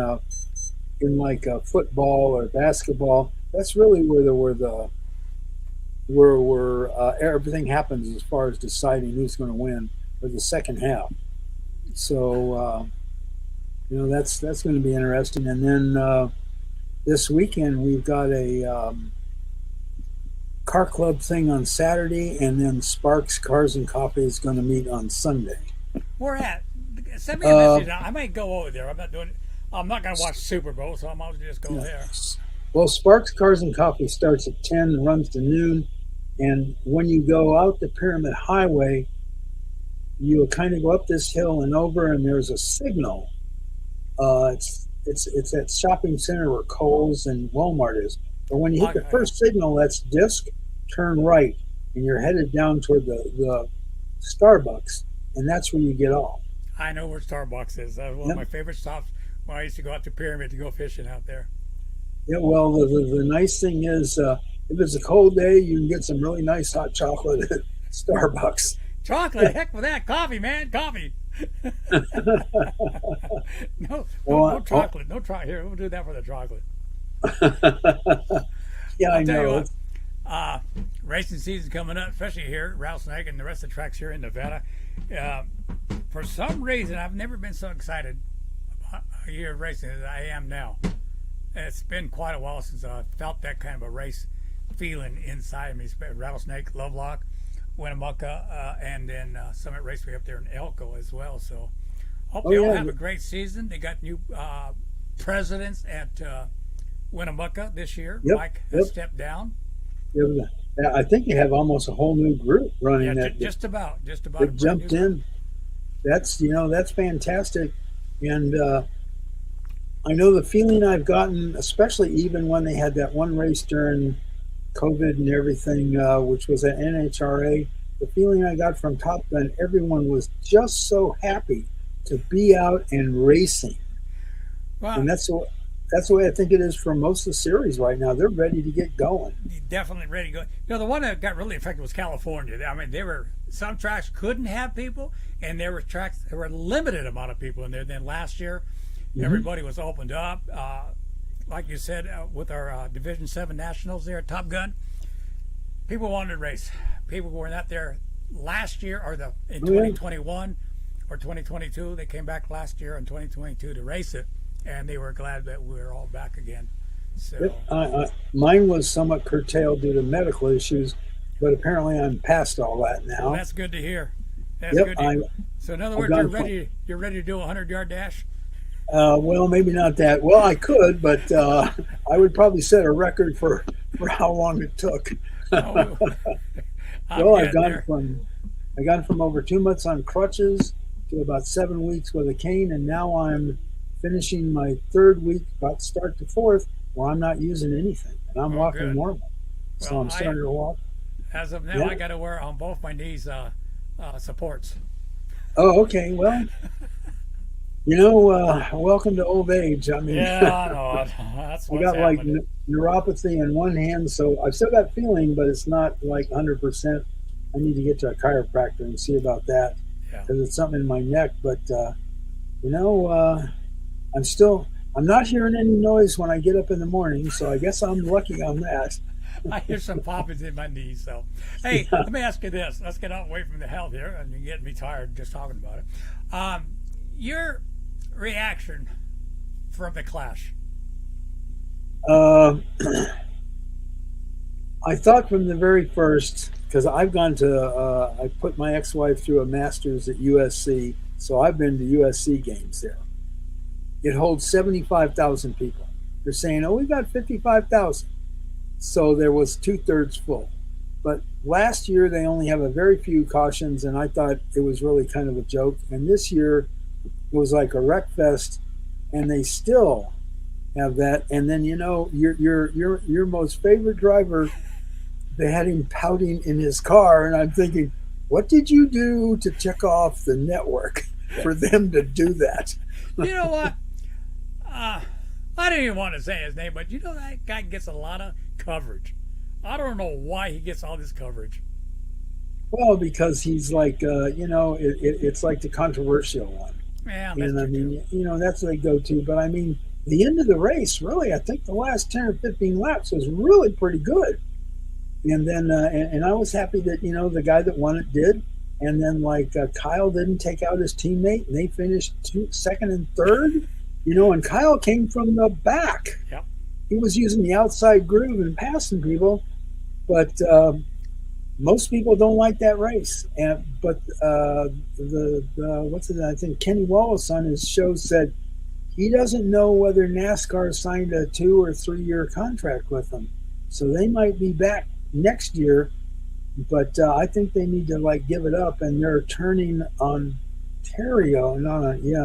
like football or basketball. That's really where everything happens as far as deciding who's going to win for the second half. So that's going to be interesting. And then this weekend we've got a car club thing on Saturday, and then Sparks Cars and Coffee is going to meet on Sunday. Where at? Send me a message. I might go over there. I'm not doing it. I'm not going to watch Super Bowl, so I might as well just go there. Well, Sparks Cars and Coffee starts at 10 and runs to noon. And when you go out the Pyramid Highway, you kind of go up this hill and over, and there's a signal. It's that shopping center where Kohl's and Walmart is. But when you hit the first signal, that's disc, turn right, and you're headed down toward the Starbucks, and that's where you get off. I know where Starbucks is. That was one of my favorite stops when I used to go out to Pyramid to go fishing out there. Yeah, well, the nice thing is, if it's a cold day, you can get some really nice hot chocolate at Starbucks. Chocolate, heck with that. Coffee, man, coffee. no chocolate. No chocolate. Here, we'll do that for the chocolate. Yeah, I I'll tell you know. what, racing season coming up, especially here at Rattlesnake and the rest of the tracks here in Nevada. For some reason, I've never been so excited about a year of racing as I am now. It's been quite a while since I felt that kind of a race feeling inside of me. Rattlesnake, Lovelock, Winnemucca, and then Summit Raceway up there in Elko as well. So hope they all have a great season. They got new presidents at Winnemucca this year. Yep, Mike has stepped down. Yeah, I think you have almost a whole new group running that. Just about. That jumped in. That's fantastic, and I know the feeling I've gotten, especially even when they had that one race during COVID and everything, which was at NHRA. The feeling I got from Top Gun, everyone was just so happy to be out and racing. Well, And that's the way I think it is for most of the series right now. They're ready to get going. definitely ready to go. The one that got really affected was California. I mean, there were some tracks couldn't have people, and there were tracks there were a limited amount of people in there. Then last year, everybody was opened up. Like you said, with our Division 7 Nationals there at Top Gun, people wanted to race. People were not there last year or in 2021 or 2022. They came back last year in 2022 to race it, and they were glad that we were all back again. So Mine was somewhat curtailed due to medical issues, but apparently I'm past all that now. well, that's good to hear. That's Yep, good to hear. So in other words, you're ready to do a 100-yard dash? well, maybe not that. Well, I could, but I would probably set a record for how long it took. Oh, Well, I've gone from over 2 months on crutches to about 7 weeks with a cane, and now I'm finishing my third week, about to start the fourth, where I'm not using anything, and I'm walking good. normal. So Well, I'm starting to walk. As of now, Yeah. I got to wear on both my knees supports. Oh, okay. Well, welcome to old age. I mean, Yeah, I know. That's I what's got like happening. neuropathy in one hand, so I've still got feeling, but it's not like 100%. I need to get to a chiropractor and see about that Yeah. because it's something in my neck. But you know, I'm not hearing any noise when I get up in the morning, so I guess I'm lucky on that. I hear some poppings in my knees. So, hey, let me ask you this. Let's get away from the health here, and you're getting me tired just talking about it. Your reaction from the clash? Uh, I thought from the very first, because I've gone to, I put my ex-wife through a master's at USC, so I've been to USC games there. It holds 75,000 people. They're saying, oh, we got 55,000. So there was 2/3 full. But last year they only have a very few cautions, and I thought it was really kind of a joke. And this year it was like a wreck fest, and they still have that. And then your most favorite driver, they had him pouting in his car, and I'm thinking, what did you do to check off the network for them to do that? You know what? I didn't even want to say his name, but you know that guy gets a lot of coverage. I don't know why he gets all this coverage. Well, because he's like, it's like the controversial one. Yeah, that's And I true. mean, that's what they go to. But I mean, the end of the race, really, I think the last 10 or 15 laps was really pretty good. And then, and I was happy that, the guy that won it did. And then, Kyle didn't take out his teammate, and they finished second and third. And Kyle came from the back. Yep. He was using the outside groove and passing people. But most people don't like that race. But I think Kenny Wallace on his show said he doesn't know whether NASCAR signed a 2 or 3 year contract with them. So they might be back next year, but I think they need to give it up, and they're turning Ontario,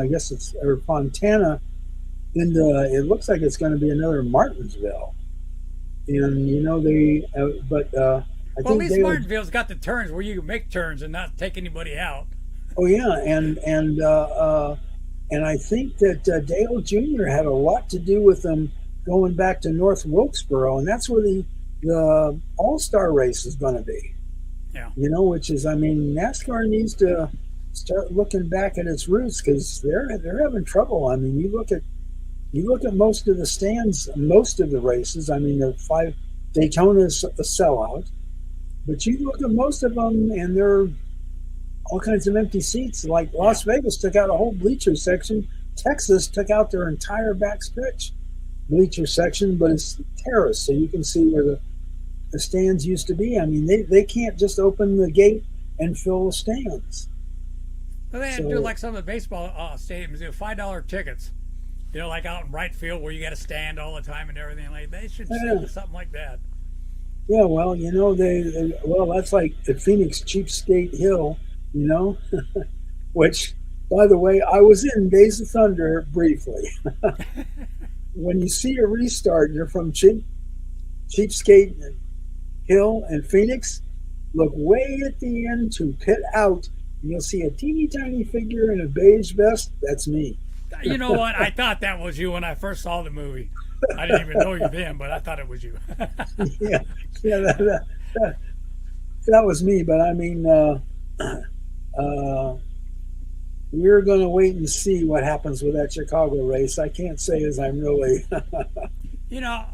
I guess it's or Fontana, into it looks like it's going to be another Martinsville, and I Well, at think least they would. Martinville's got the turns where you can make turns and not take anybody out. Oh yeah, and I think that Dale Jr. had a lot to do with them going back to North Wilkesboro, and that's where the All-Star race is going to be. Yeah. Which is, I mean, NASCAR needs to start looking back at its roots because they're having trouble. I mean, you look at most of the stands, most of the races. I mean, the 5 Daytona's a sellout, but you look at most of them, and they're all kinds of empty seats. Like Las Vegas took out a whole bleacher section. Texas took out their entire backstretch bleacher section, but it's terraced, so you can see where the stands used to be. I mean, they can't just open the gate and fill the stands. Well, they had to do like some of the baseball stadiums, do $5 tickets. Like out in right field where you got to stand all the time and everything. Like they should do something like that. Yeah, well, that's like at Phoenix Cheapskate Hill, which, by the way, I was in Days of Thunder briefly. When you see a restart, you're from Cheapskate Hill and Phoenix, look way at the end to pit out, and you'll see a teeny tiny figure in a beige vest. That's me. You know what? I thought that was you when I first saw the movie. I didn't even know you then, but I thought it was you. Yeah, yeah, that was me. But I mean, uh, we're going to wait and see what happens with that Chicago race. I can't say as I'm really. You know,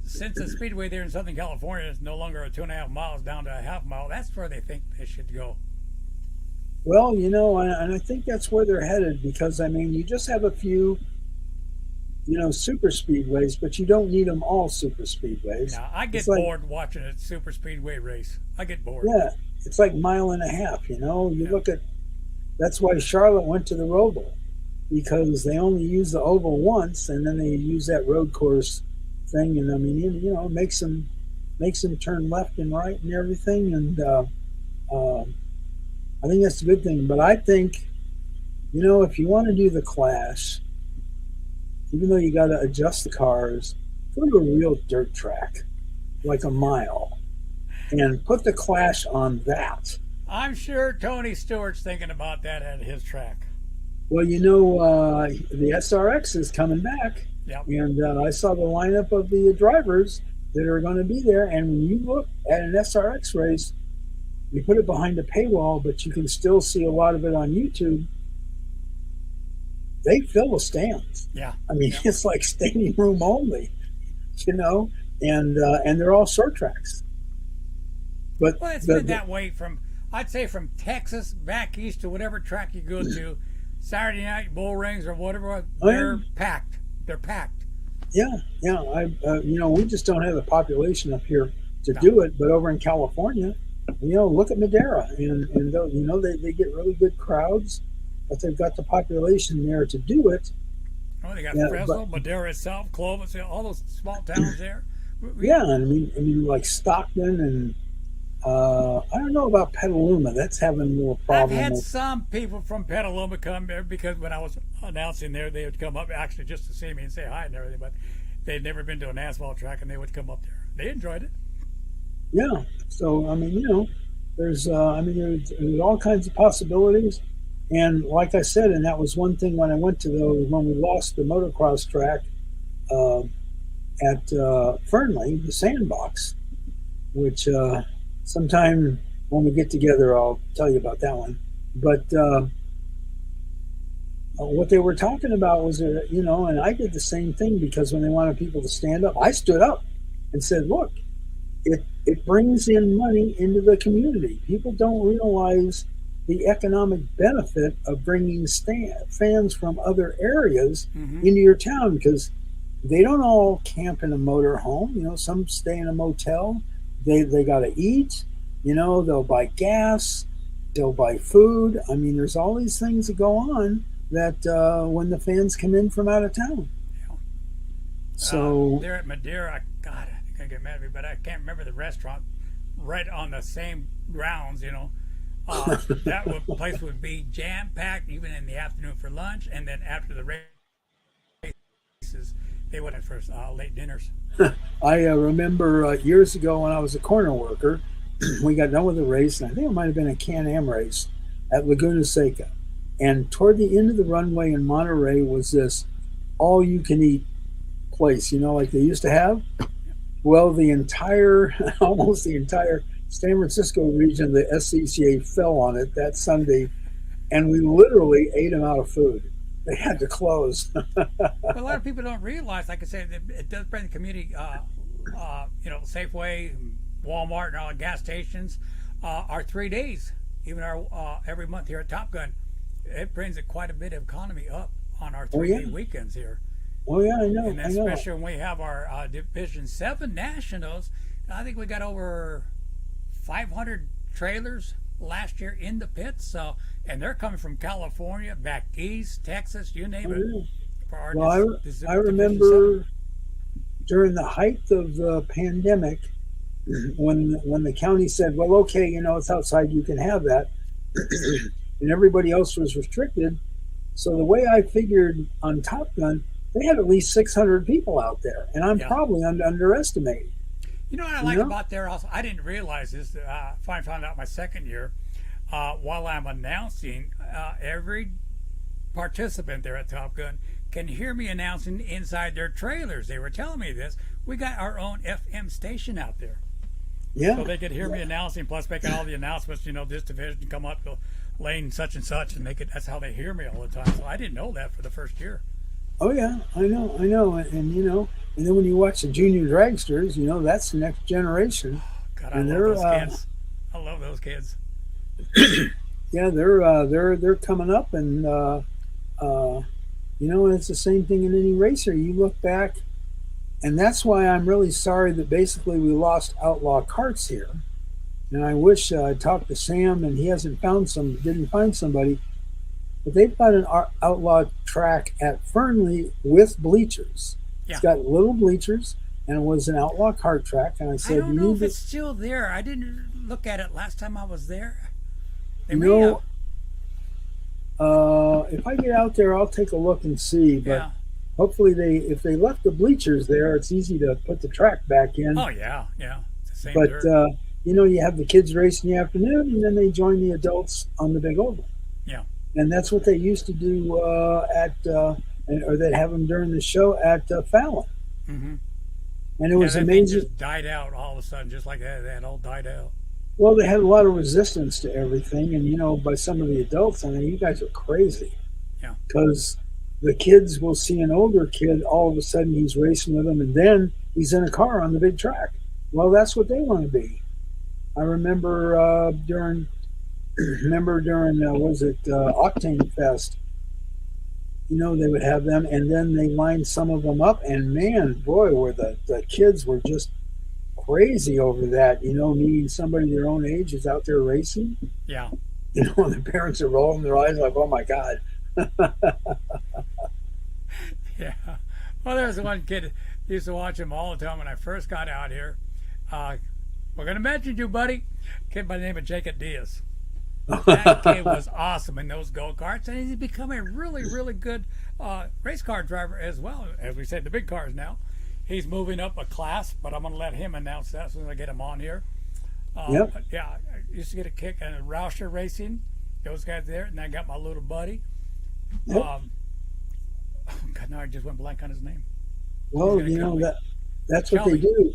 since the speedway there in Southern California is no longer a 2.5 miles down to a half mile, that's where they think they should go. Well, and I think that's where they're headed because I mean, you just have a few, super speedways, but you don't need them all super speedways. Now, I get It's like, bored watching a super speedway race. I get bored. yeah, it's like mile and a half. You Yeah. look at that's why Charlotte went to the Roval because they only use the oval once, and then they use that road course thing, and I mean, it makes them turn left and right and everything, and I think that's a good thing. But I think, if you want to do the Clash, even though you got to adjust the cars, go to a real dirt track, like a mile, and put the Clash on that. I'm sure Tony Stewart's thinking about that at his track. Well, the SRX is coming back, Yep. and I saw the lineup of the drivers that are going to be there. And when you look at an SRX race, you put it behind a paywall, but you can still see a lot of it on YouTube. They fill the stands. Yeah. I mean, Yeah. it's like standing room only, and they're all short tracks. But Well, it's been that way I'd say from Texas back east to whatever track you go to, Saturday night bull rings or whatever, they're packed. They're packed. yeah, we just don't have the population up here to No. do it. But over in California, look at Madera, and they get really good crowds, but they've got the population there to do it. Oh, they got Yeah, Fresno, but Madera itself, Clovis, all those small towns there. yeah, and I mean, like Stockton, and I don't know about Petaluma. That's having a little I've problem had with. some people from Petaluma come there because when I was announcing there, they would come up actually just to see me and say hi and everything, but they'd never been to an asphalt track and they would come up there. They enjoyed it. Yeah, so I mean, there's all kinds of possibilities, and like I said, and that was one thing when I went to when we lost the motocross track uh, at Fernley, the Sandbox, which sometime when we get together, I'll tell you about that one. But what they were talking about was, and I did the same thing because when they wanted people to stand up, I stood up and said, look, it brings in money into the community. People don't realize the economic benefit of bringing fans from other areas Mm-hmm. into your town because they don't all camp in a motor home. Some stay in a motel. They got to eat. They'll buy gas. They'll buy food. I mean, there's all these things that go on that when the fans come in from out of town. Yeah. So There at Madera, God, you're going to get mad at me, but I can't remember the restaurant right on the same grounds, place would be jam packed even in the afternoon for lunch, and then after the races, they went in for late dinners. I remember years ago when I was a corner worker, we got done with the race, and I think it might have been a Can-Am race at Laguna Seca. And toward the end of the runway in Monterey was this all-you-can-eat place, like they used to have. Well, almost the entire San Francisco region, the SCCA fell on it that Sunday, and we literally ate them out of food. They had to close. But a lot of people don't realize, like I said, it does bring the community, Safeway, Walmart, and all the gas stations. Our 3 days, even our every month here at Top Gun, it brings quite a bit of economy up on our 3 day weekends here. Oh yeah, I know. And especially when we have our Division 7 Nationals, I think we got over 500 trailers last year in the pits. So, and they're coming from California, back east, Texas, you name it. For our Well, I remember during the height of the pandemic, when the county said, "Well, okay, it's outside, you can have that," and everybody else was restricted. So the way I figured on Top Gun, they had at least 600 people out there, and I'm probably underestimating. You know what I like about there also? I didn't realize this. Finally found out my second year. While I'm announcing, every participant there at Top Gun can hear me announcing inside their trailers. They were telling me this. We got our own FM station out there. Yeah. So they could hear me announcing, plus making all the announcements, this division come up to lane such and such, and that's how they hear me all the time. So I didn't know that for the first year. Oh yeah, I know, and then when you watch the junior dragsters, that's the next generation. God, I love those kids. I love those kids. Yeah, they're coming up, and it's the same thing in any racer. You look back, and that's why I'm really sorry that basically we lost Outlaw Karts here. And I wish I talked to Sam, and he didn't find somebody. But they've got an outlaw track at Fernley with bleachers. Yeah. It's got little bleachers, and it was an outlaw kart track. And I said, I don't know if it's still there. I didn't look at it last time I was there. If I get out there, I'll take a look and see. But hopefully, if they left the bleachers there, it's easy to put the track back in. Oh yeah. It's the same but dirt. You have the kids race in the afternoon, and then they join the adults on the big oval. Yeah. And that's what they used to do or they'd have them during the show at Fallon. Mm-hmm. And it was amazing. Just died out all of a sudden, just like that. That all died out. Well, they had a lot of resistance to everything, and by some of the adults, I mean, you guys are crazy. Yeah. Because the kids will see an older kid, all of a sudden he's racing with them, and then he's in a car on the big track. Well, that's what they want to be. I remember during Octane Fest, they would have them, and then they lined some of them up, and man, boy, were the kids were just crazy over that, meeting somebody their own age is out there racing. Yeah. The parents are rolling their eyes like, oh my God. Yeah. Well, there was one kid used to watch him all the time when I first got out here. We're going to mention you, buddy. A kid by the name of Jacob Diaz. That kid was awesome in those go-karts, and he's become a really, really good race car driver as well. As we said, the big cars now. He's moving up a class, but I'm going to let him announce that as soon as I get him on here. Yep. But yeah, I used to get a kick out of Rauscher Racing, those guys there, and I got my little buddy. Yep. God, now I just went blank on his name. Well, that's what they do.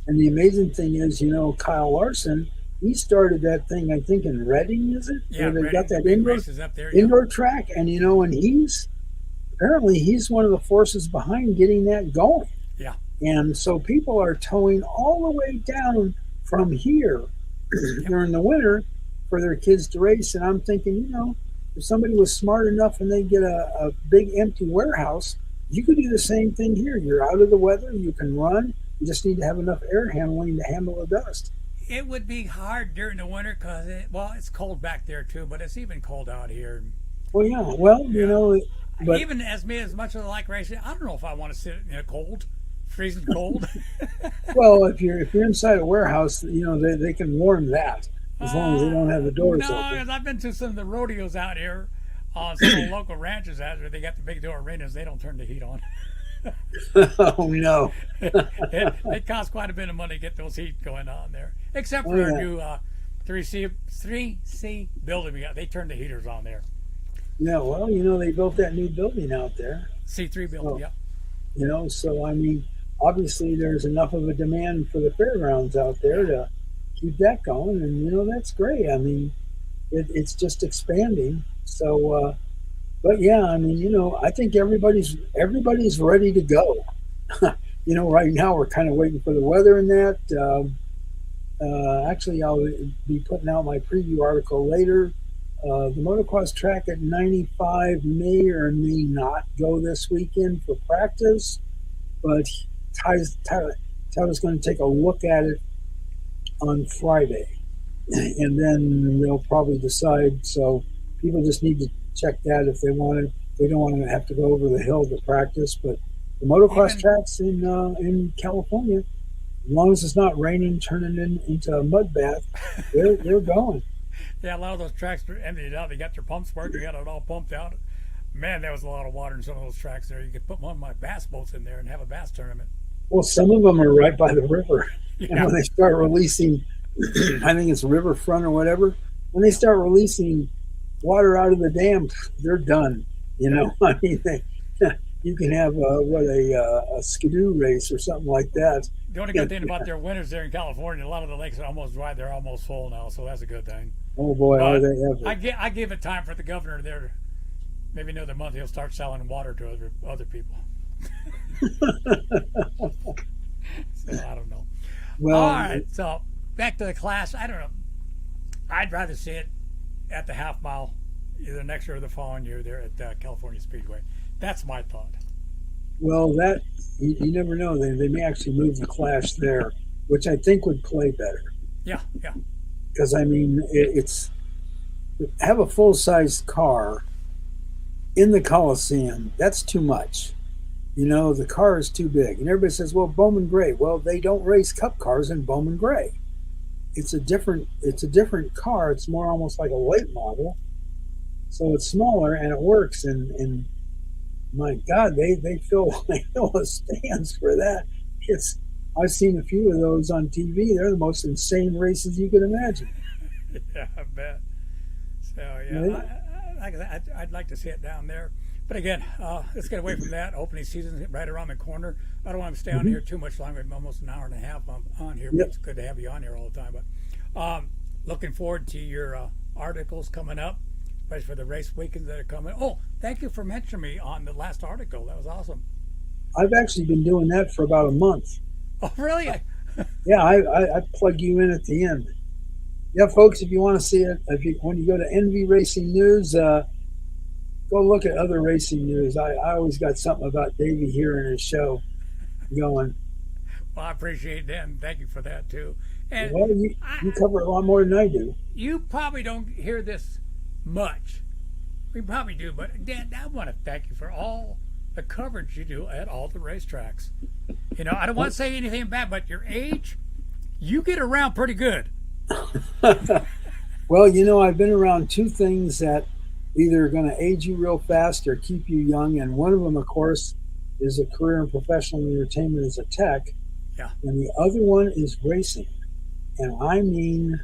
And the amazing thing is, Kyle Larson, he started that thing, I think, in Reading, is it? Yeah, they Reading, got that indoor, indoor track, and and he's one of the forces behind getting that going. Yeah. And so people are towing all the way down from here during the winter for their kids to race. And I'm thinking, if somebody was smart enough and they get a big empty warehouse, you could do the same thing here. You're out of the weather, you can run. You just need to have enough air handling to handle the dust. It would be hard during the winter because it's cold back there too, but it's even cold out here. Well, yeah. Well, but even as much as I like racing, I don't know if I want to sit in a cold, freezing cold. Well, if you're inside a warehouse, they can warm that as long as they don't have the doors open. No, because I've been to some of the rodeos out here on some of the local ranches out there. They got the big door arenas. They don't turn the heat on. Oh no! It costs quite a bit of money to get those heat going on there. Except for our new 3C building we got. They turned the heaters on there. Yeah, well, they built that new building out there. C3 building, yeah. So I mean, obviously there's enough of a demand for the fairgrounds out there to keep that going, and that's great. I mean, it's just expanding. So, but yeah, I mean, I think everybody's ready to go. Right now we're kind of waiting for the weather and that. Actually, I'll be putting out my preview article later. The motocross track at 95 may or may not go this weekend for practice, but Tyler's going to take a look at it on Friday, and then they'll probably decide. So people just need to check that if they want to. They don't want to have to go over the hill to practice, but the motocross tracks in California, as long as it's not raining, turning into a mud bath, they're going. Yeah, a lot of those tracks are emptied out. They got their pumps working. They got it all pumped out. Man, there was a lot of water in some of those tracks there. You could put one of my bass boats in there and have a bass tournament. Well, some of them are right by the river. Yeah. And when they start releasing, I think it's Riverfront or whatever, when they start releasing water out of the dam, they're done. I mean, you can have a skidoo race or something like that. The only good thing about their winters there in California, a lot of the lakes are almost dry. They're almost full now, so that's a good thing. Oh boy, are But they ever! I give it time for the governor there. Maybe another month he'll start selling water to other people. So I don't know. All Well, right, so back to the class. I don't know. I'd rather see it at the half mile, either next year or the following year there at California Speedway. That's my thought. that you never know. They may actually move the Clash there, which I think would play better. Yeah, yeah, Because I mean, it's have a full size car in the Coliseum. That's too much. The car is too big, and everybody says, "Well, Bowman Gray." Well, they don't race Cup cars in Bowman Gray. It's a different car. It's more almost like a late model, so it's smaller and it works. And my God, they fill they fill the stands for that. It's I've seen a few of those on TV. They're the most insane races you can imagine. yeah. I bet. So yeah, Yeah. I'd like to see it down there. But again, let's get away from that. Opening season right around the corner. I don't want to stay on here too much longer. I'm almost an hour and a half on here. But Yep. it's good to have you on here all the time. But looking forward to your articles coming up, especially for the race weekends that are coming. Oh, thank you for mentioning me on the last article. That was awesome. I've actually been doing that for about a month. Oh, really? Yeah, I plug you in at the end. Yeah, folks, if you want to see it, when you go to NV Racing News, go look at other racing news. I always got something about Davey here in his show going. Well, I appreciate that, and thank you for that too. And Well, you cover a lot more than I do. you probably don't hear this much. We probably do, but Dan, I want to thank you for all the coverage you do at all the racetracks. I don't want to say anything bad, but your age, you get around pretty good. Well, I've been around two things that either are going to age you real fast or keep you young, and one of them, of course, is a career in professional entertainment as a tech, Yeah. and the other one is racing. And I mean,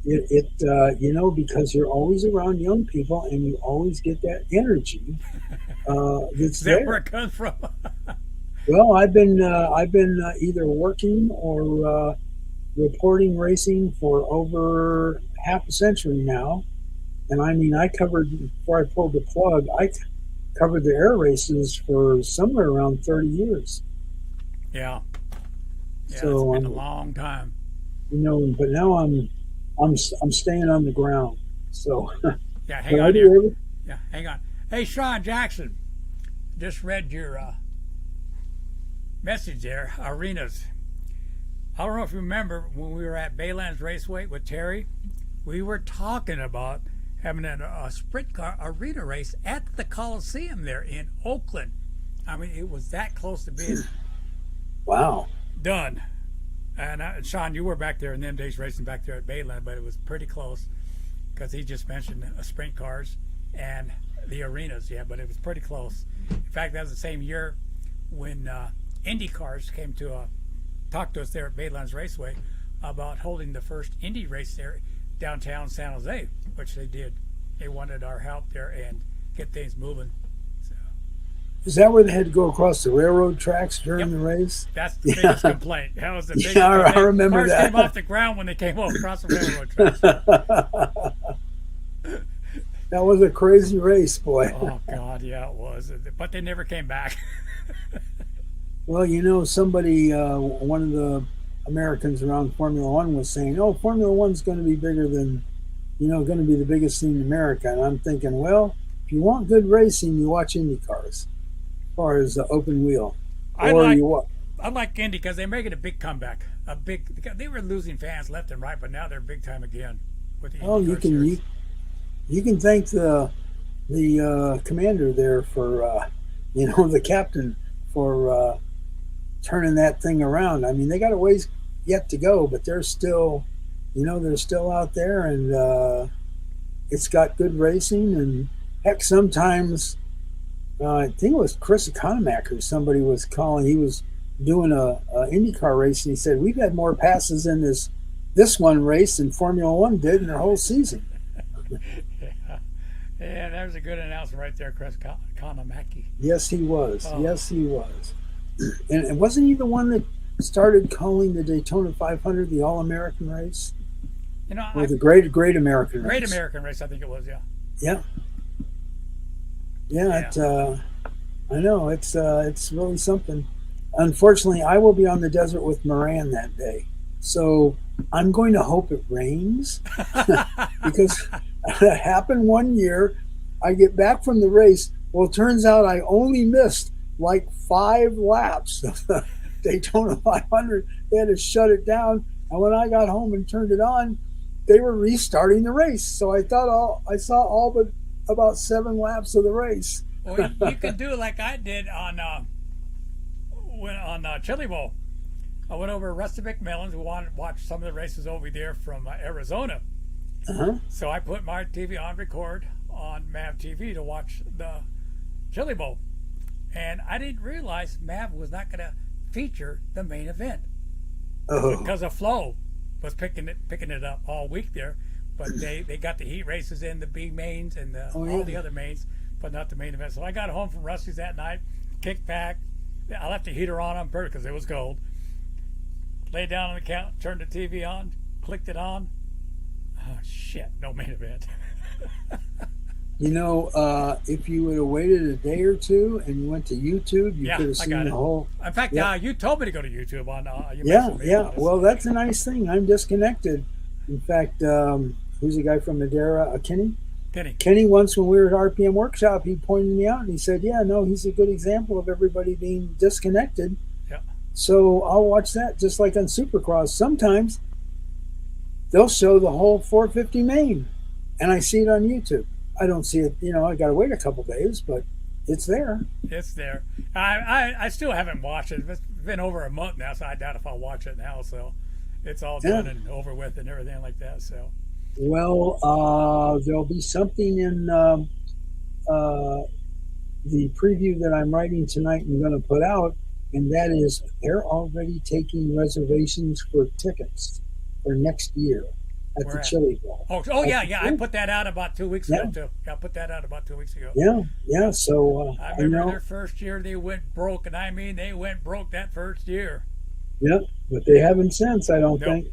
because you're always around young people and you always get that energy that's Is that there. where it comes from? Well, I've been either working or reporting racing for over half a century now, and I mean, I covered before I pulled the plug. I covered the air races for somewhere around 30 years. Yeah. Yeah, So it's been a long time. but now I'm staying on the ground. So Yeah, hang but I on do here. every- Yeah, hang on. Hey, Sean Jackson, just read your message there, arenas. I don't know if you remember when we were at Baylands Raceway with Terry, we were talking about having a sprint car arena race at the Coliseum there in Oakland. I mean, it was that close to being Wow. done. And Sean, you were back there in them days racing back there at Bayland, but it was pretty close because he just mentioned sprint cars and the arenas. Yeah, but it was pretty close. In fact, that was the same year when Indy cars came to talk to us there at Baylands Raceway about holding the first Indy race there downtown San Jose, which they did. They wanted our help there and get things moving. So Is that where they had to go across the railroad tracks during Yep. the race? that's the biggest complaint. That was the biggest. Yeah, I complaint. remember Cars that. came off the ground when they came across the railroad tracks. That was a crazy race, boy. Oh God, yeah, it was. But they never came back. Well, somebody, one of the Americans around Formula One was saying, "Oh, Formula One's going to be bigger than, going to be the biggest thing in America." And I'm thinking, well, if you want good racing, you watch Indy cars, as far as the open wheel, I or like- you watch. I like Indy because they're making a big comeback. They were losing fans left and right, but now they're big time again with the Oh, IndyCar series. you can thank the commander there for, the captain for turning that thing around. I mean, they got a ways yet to go, but they're still, they're still out there, and it's got good racing. And heck, sometimes I think it was Chris Economacker. Somebody was calling. He was doing a IndyCar race, and he said we've had more passes in this one race than Formula One did in their whole season. Yeah, there's a good announcer right there, Chris Kanamaki. Yes, he was. Oh, Yes, he was. And wasn't he the one that started calling the Daytona 500 the All American race you know, or I, the Great American Great race? American Race, I think it was. Yeah, Yeah, yeah. yeah. I know it's really something. Unfortunately, I will be on the desert with Moran that day, so I'm going to hope it rains because that happened one year. I get back from the race. Well, it turns out I only missed like 5 laps of the Daytona 500. They had to shut it down, and when I got home and turned it on, they were restarting the race. So I saw all but about 7 laps of the race. Or you could do like I did on Chili Bowl. I went over to Rusty McMillan's. We wanted to watch some of the races over there from Arizona. Uh-huh. So I put my TV on record on MAV TV to watch the Chili Bowl. And I didn't realize MAV was not going to feature the main event Oh, because of Flo was picking it up all week there. But they got the heat races in, the B mains and all the other mains, but not the main event. So I got home from Rusty's that night, kicked back. I left the heater on purpose because it was cold. Laid down on the couch, turned the TV on, clicked it on. Oh, shit, no main event. if you would have waited a day or two and you went to YouTube, you Yeah, could have I seen got the it. whole. In fact, Yeah. you told me to go to YouTube on. You Yeah, mentioned me yeah. about this. Well, that's a nice thing. I'm disconnected. In fact, who's the guy from Madera? Kenny? Kenny. Kenny, once when we were at RPM Workshop, he pointed me out and he said, yeah, no, he's a good example of everybody being disconnected. Yeah. So I'll watch that just like on Supercross. Sometimes they'll show the whole 450 main and I see it on YouTube. I don't see it, I got to wait a couple days, but it's there. It's there. I still haven't watched it. It's been over a month now, so I doubt if I'll watch it now. So it's all done and over with and everything like that. So. Well, there'll be something in the preview that I'm writing tonight and going to put out, and that is they're already taking reservations for tickets for next year at Where the at? Chili Bowl. Oh yeah. I put that out about 2 weeks ago too. Yeah, I put that out about 2 weeks ago. Yeah. So I remember their first year they went broke, and I mean they went broke that first year. Yeah, but they haven't since. I don't Nope. think.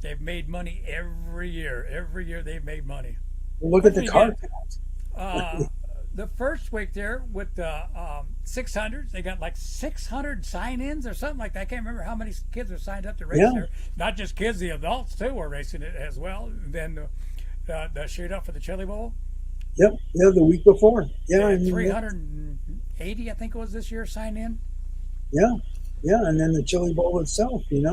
They've made money every year. Every year they've made money. Well, look at the What car do count. The first week there with the 600s, they got like 600 sign-ins or something like that. I can't remember how many kids were signed up to race there. Not just kids, the adults too were racing it as well. And then the shootout for the Chili Bowl. Yep. Yeah, the week before. Yeah, I mean, 380, I think it was this year, signed in. Yeah, and then the Chili Bowl itself, Yeah.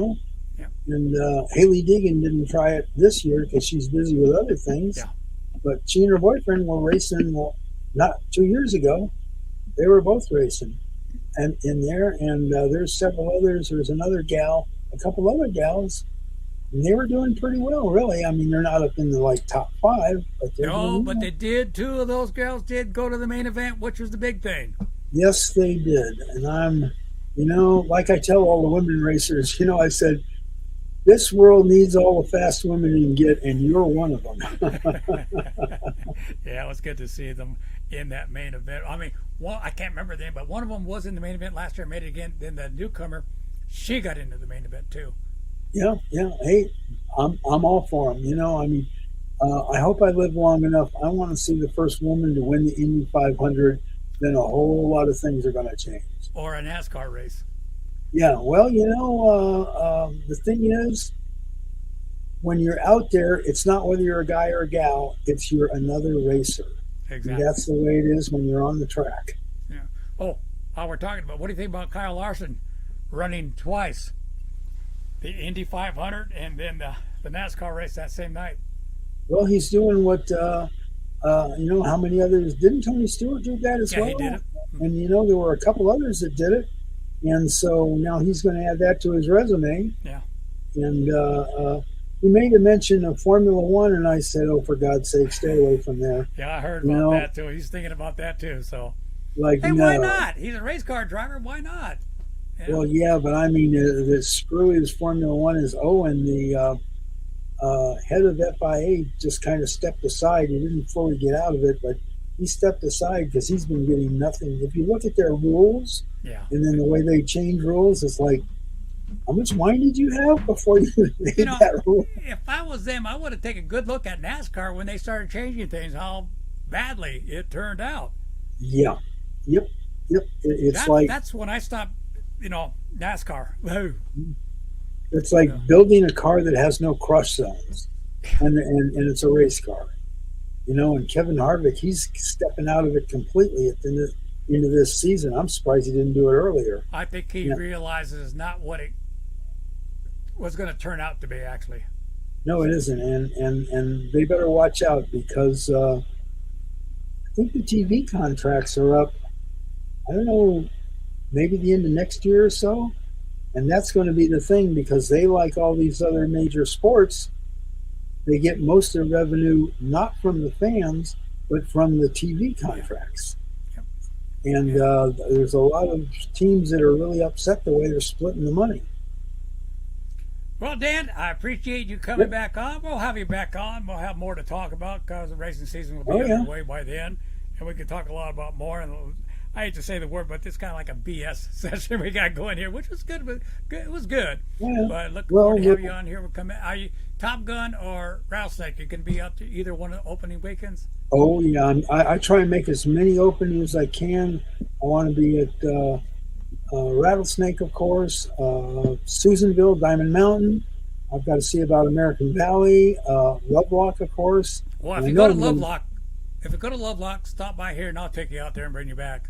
And Haley Deegan didn't try it this year because she's busy with other things. Yeah. But she and her boyfriend were racing, not 2 years ago. They were both racing and in there. And there's several others. There's another gal, a couple other gals, and they were doing pretty well, really. I mean, they're not up in the top 5, but they're No, doing but well. they did. 2 of those girls did go to the main event, which was the big thing. Yes, they did. And I'm, like I tell all the women racers, I said, this world needs all the fast women it can get, and you're one of them. Yeah, it was good to see them in that main event. I mean, I can't remember them, but one of them was in the main event last year, made it again. Then the newcomer, she got into the main event too. Yeah. Hey, I'm all for them. I hope I live long enough. I want to see the first woman to win the Indy 500. Then a whole lot of things are going to change. Or a NASCAR race. Yeah, well, the thing is, when you're out there, it's not whether you're a guy or a gal, it's you're another racer. Exactly. And that's the way it is when you're on the track. Yeah. Oh, while we're talking about, what do you think about Kyle Larson running twice? The Indy 500 and then the NASCAR race that same night. Well, he's doing what, how many others, didn't Tony Stewart do that as well? Yeah, he did it. And, there were a couple others that did it. And so now he's going to add that to his resume. Yeah. And he made a mention of Formula One, and I said, oh, for God's sake, stay away from there. Yeah, I heard about that too. He's thinking about that too. So, hey, no. Why not? He's a race car driver. Why not? Yeah. Well, yeah, but I mean, the screwy as Formula One is Owen, the head of FIA, just kind of stepped aside. He didn't fully get out of it, but he stepped aside because he's been getting nothing. If you look at their rules Yeah. and then the way they change rules, it's like, how much wine did you have before you made You know, that rule? if I was them, I would have taken a good look at NASCAR when they started changing things, how badly it turned out. Yeah. Yep. Yep. It's like That's when I stopped, NASCAR. Whoa. it's like Yeah. building a car that has no crush zones, and it's a race car. And Kevin Harvick, he's stepping out of it completely at the end of this season. I'm surprised he didn't do it earlier. I think he Yeah. realizes not what it was going to turn out to be, actually. No, it isn't, and they better watch out because I think the TV contracts are up. I don't know, maybe the end of next year or so, and that's going to be the thing because they, like all these other major sports, they get most of their revenue not from the fans but from the TV contracts. Yep. And there's a lot of teams that are really upset the way they're splitting the money. Well, Dan, I appreciate you coming Yep. back on. We'll have you back on. We'll have more to talk about because the racing season will be Oh, yeah. underway by then, and we can talk a lot about more. And I hate to say the word, but it's kind of like a BS session we got going here, which was good. But it was good. Yeah. But look Well, forward to have look- you on here. We'll come. Are you Top Gun or Rattlesnake? You can be up to either one of the opening weekends. Oh yeah, I try and make as many openings as I can. I want to be at Rattlesnake, of course, Susanville, Diamond Mountain. I've got to see about American Valley, Lovelock, of course. Well, if I you know go to I'm gonna- Lovelock, stop by here and I'll take you out there and bring you back.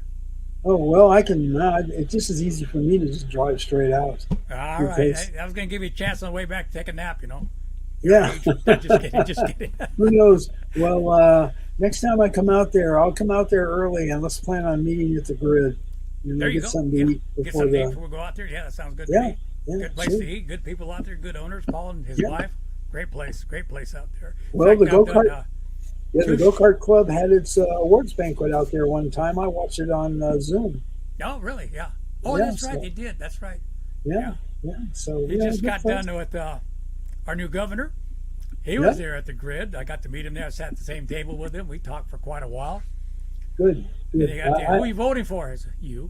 Oh well, I can. It's just as easy for me to just drive straight out. All right. Because- I was going to give you a chance on the way back to take a nap. Yeah. Just kidding. Just kidding. Who knows? Well, next time I come out there, I'll come out there early, and let's plan on meeting at the grid. There you get go. something to Yeah. eat Get before something to eat the. before we go out there. Yeah, that sounds good to Yeah. me. Yeah. Good place sure. to eat. Good people out there. Good owners. Paul and his Yeah. wife. Great place. Great place out there. In Well, the fact, I've done, go-kart. Yeah, the Go Kart Club had its awards banquet out there one time. I watched it on Zoom. oh, really? Yeah. Oh, Yeah, that's right. so- They did. That's right. Yeah, yeah. So He yeah, just good got folks. done with our new governor. He was there at the grid. I got to meet him there. I sat at the same table with him. We talked for quite a while. Good. And Good. he got there, who are you voting for? I said, you.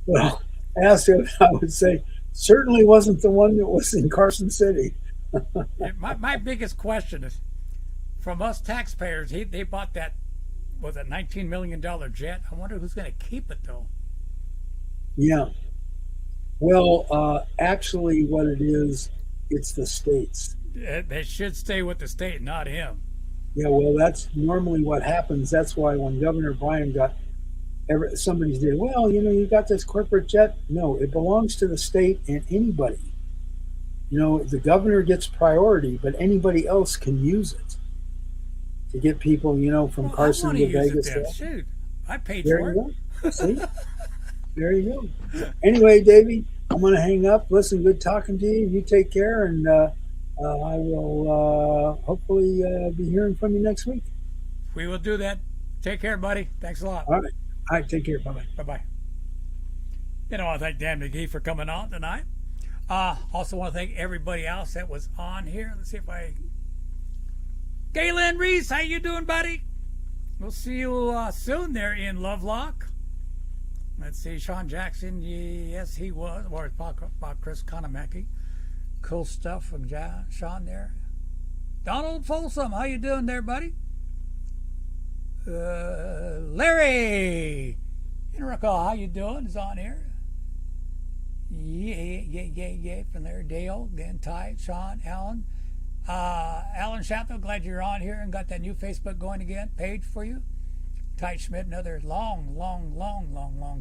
Well, asked him, I would say certainly wasn't the one that was in Carson City. My biggest question is, from us taxpayers, they bought that, was it $19 million jet? I wonder who's going to keep it, though. Yeah. Well, actually, what it is, it's the states. They should stay with the state, not him. Yeah, well, that's normally what happens. That's why when Governor Bryan got somebody did, well, you got this corporate jet. No, it belongs to the state and anybody. The governor gets priority, but anybody else can use it to get people, from Well, Carson I want to to use Vegas. it then. Shoot, I paid There for you it. go. See? There you go. Anyway, Davey, I'm going to hang up. Listen, good talking to you. You take care, and I will hopefully be hearing from you next week. We will do that. Take care, buddy. Thanks a lot. All right. All right. Take care. Bye-bye. Bye-bye. I want to thank Dan McGee for coming on tonight. Also want to thank everybody else that was on here. Let's see if Galen Reese, how you doing, buddy? We'll see you soon there in Lovelock. Let's see, Sean Jackson, yes, he was. Or about Chris Konamaki. Cool stuff from Sean there. Donald Folsom, how you doing there, buddy? Larry Enrico, how you doing? Is on here. Yeah, from there. Dale, again, Ty, Sean, Alan. Alan Shapiro, glad you're on here and got that new Facebook going again, page for you. Ty Schmidt, another long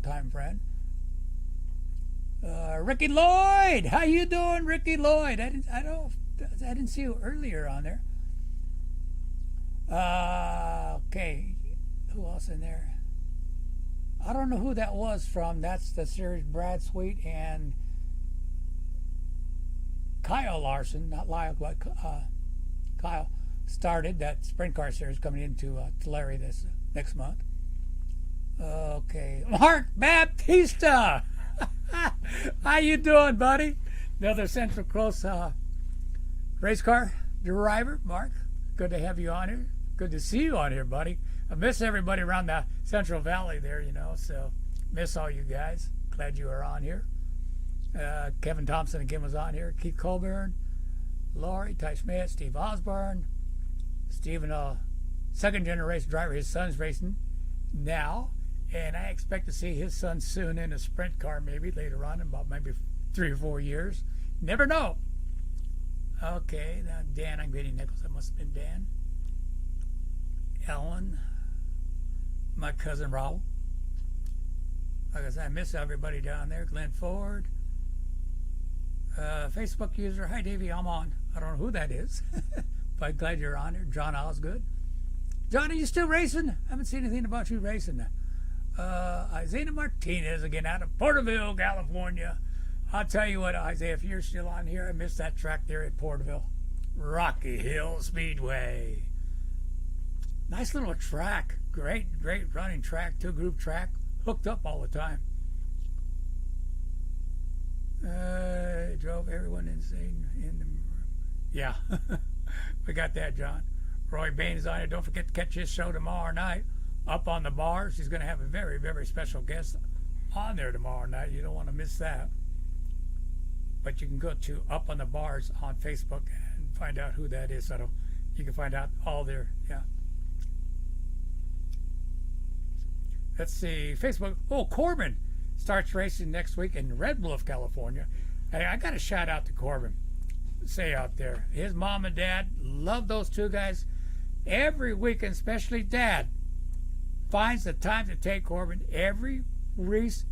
time friend. Ricky Lloyd, how you doing, Ricky Lloyd? I didn't see you earlier on there. Okay, who else in there? I don't know who that was from. That's the series Brad Sweet and Kyle Larson, not Lyle, but Kyle started that sprint car series coming into Tulare this next month. Okay, Mark Baptista, how you doing, buddy? Another Central Coast race car driver, Mark. Good to have you on here. Good to see you on here, buddy. I miss everybody around the Central Valley there, so miss all you guys. Glad you are on here. Kevin Thompson again was on here. Keith Colburn, Laurie, Ty Schmidt, Steve Osborne, Stephen, second generation driver. His son's racing now, and I expect to see his son soon in a sprint car, maybe later on, in about maybe 3 or 4 years. Never know. Okay, now Dan, I'm getting Nichols. That must have been Dan. Ellen, my cousin Raul. Like I said, I miss everybody down there. Glenn Ford. Facebook user, hi Davey, I'm on. I don't know who that is, but I'm glad you're on here. John Osgood. John, are you still racing? I haven't seen anything about you racing. Isaiah Martinez again out of Porterville, California. I'll tell you what, Isaiah, if you're still on here, I missed that track there at Porterville. Rocky Hill Speedway. Nice little track. Great running track, 2-group track. Hooked up all the time. Drove everyone insane in the... Yeah, we got that, John. Roy Bain is on it. Don't forget to catch his show tomorrow night. Up on the Bars. He's going to have a very, very special guest on there tomorrow night. You don't want to miss that. But you can go to Up on the Bars on Facebook and find out who that is. So you can find out all there. Yeah. Let's see. Facebook. Oh, Corbin starts racing next week in Red Bluff, California. Hey, I got to shout out to Corbin. Say out there. His mom and dad love those two guys. Every weekend, especially Dad, finds the time to take Corbin every race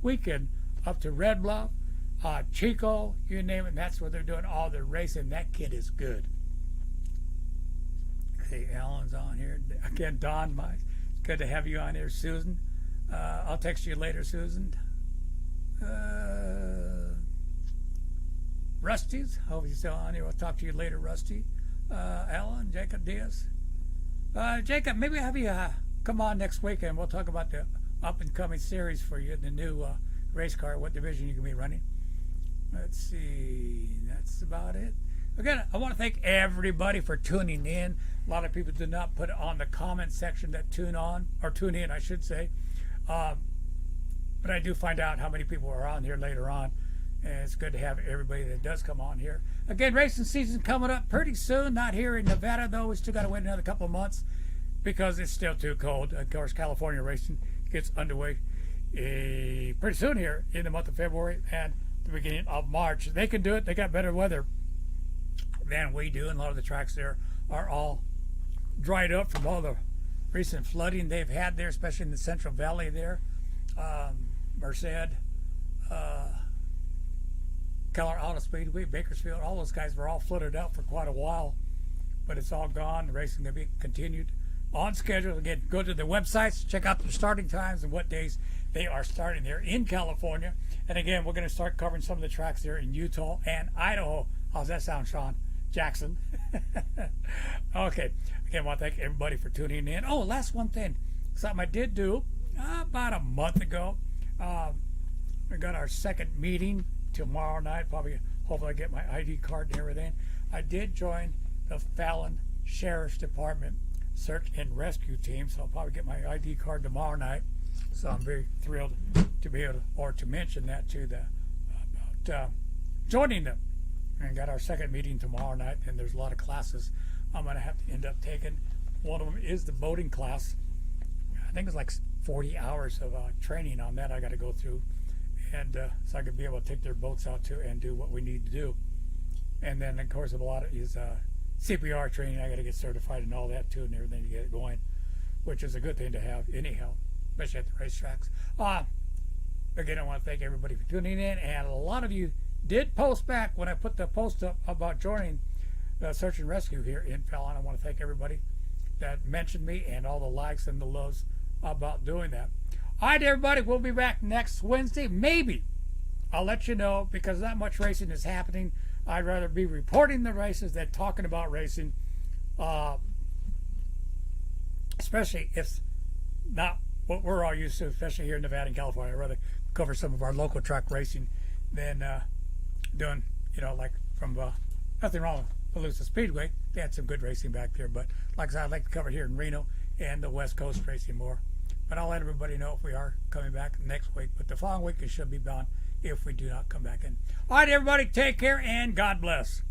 weekend up to Red Bluff, Chico, you name it. And that's where they're doing all their racing. That kid is good. Hey, Alan's on here. Again, Don Mize. It's good to have you on here, Susan. I'll text you later, Susan. Rusty's. Hope you're still on here. I'll talk to you later, Rusty. Alan, Jacob Diaz. Jacob, maybe I'll have you come on next week and we'll talk about the up-and-coming series for you, the new race car, what division you can be running. Let's see. That's about it. Again, I want to thank everybody for tuning in. A lot of people do not put it on the comment section that tune in, I should say. But I do find out how many people are on here later on. And it's good to have everybody that does come on here. Again, racing season coming up pretty soon. Not here in Nevada, though. We still got to wait another couple of months because it's still too cold. Of course, California racing gets underway pretty soon here in the month of February and the beginning of March. They can do it. They got better weather than we do. And a lot of the tracks there are all dried up from all the recent flooding they've had there, especially in the Central Valley there. Merced, Keller Auto Speedway, Bakersfield, all those guys were all flooded out for quite a while, but it's all gone. The racing will be continued on schedule. Again, go to the websites, check out the starting times and what days they are starting there in California. And again, we're going to start covering some of the tracks there in Utah and Idaho. How's that sound, Sean Jackson? Okay. Again, I want to thank everybody for tuning in. Oh, last one thing. Something I did do about a month ago. We got our second meeting tomorrow night. Hopefully I get my ID card and everything. I did join the Fallon Sheriff's Department search and rescue team, so I'll probably get my ID card tomorrow night. So I'm very thrilled to be able to mention that to about joining them. And got our second meeting tomorrow night, and there's a lot of classes I'm going to have to end up taking. One of them is the boating class. I think it's like 40 hours of training on that I got to go through. And so I could be able to take their boats out too and do what we need to do. And then, of course, a lot of is CPR training. I got to get certified and all that too, and everything to get it going, which is a good thing to have anyhow, especially at the racetracks. Again, I want to thank everybody for tuning in, and a lot of you did post back when I put the post up about joining the search and rescue here in Fallon. I want to thank everybody that mentioned me and all the likes and the loves about doing that. All right, everybody, we'll be back next Wednesday. Maybe. I'll let you know because not much racing is happening. I'd rather be reporting the races than talking about racing, especially if not what we're all used to, especially here in Nevada and California. I'd rather cover some of our local track racing than doing, like from nothing wrong with Palooza Speedway. They had some good racing back there, but like I said, I'd like to cover here in Reno and the West Coast racing more. But I'll let everybody know if we are coming back next week. But the following week it should be gone if we do not come back in. All right, everybody, take care and God bless.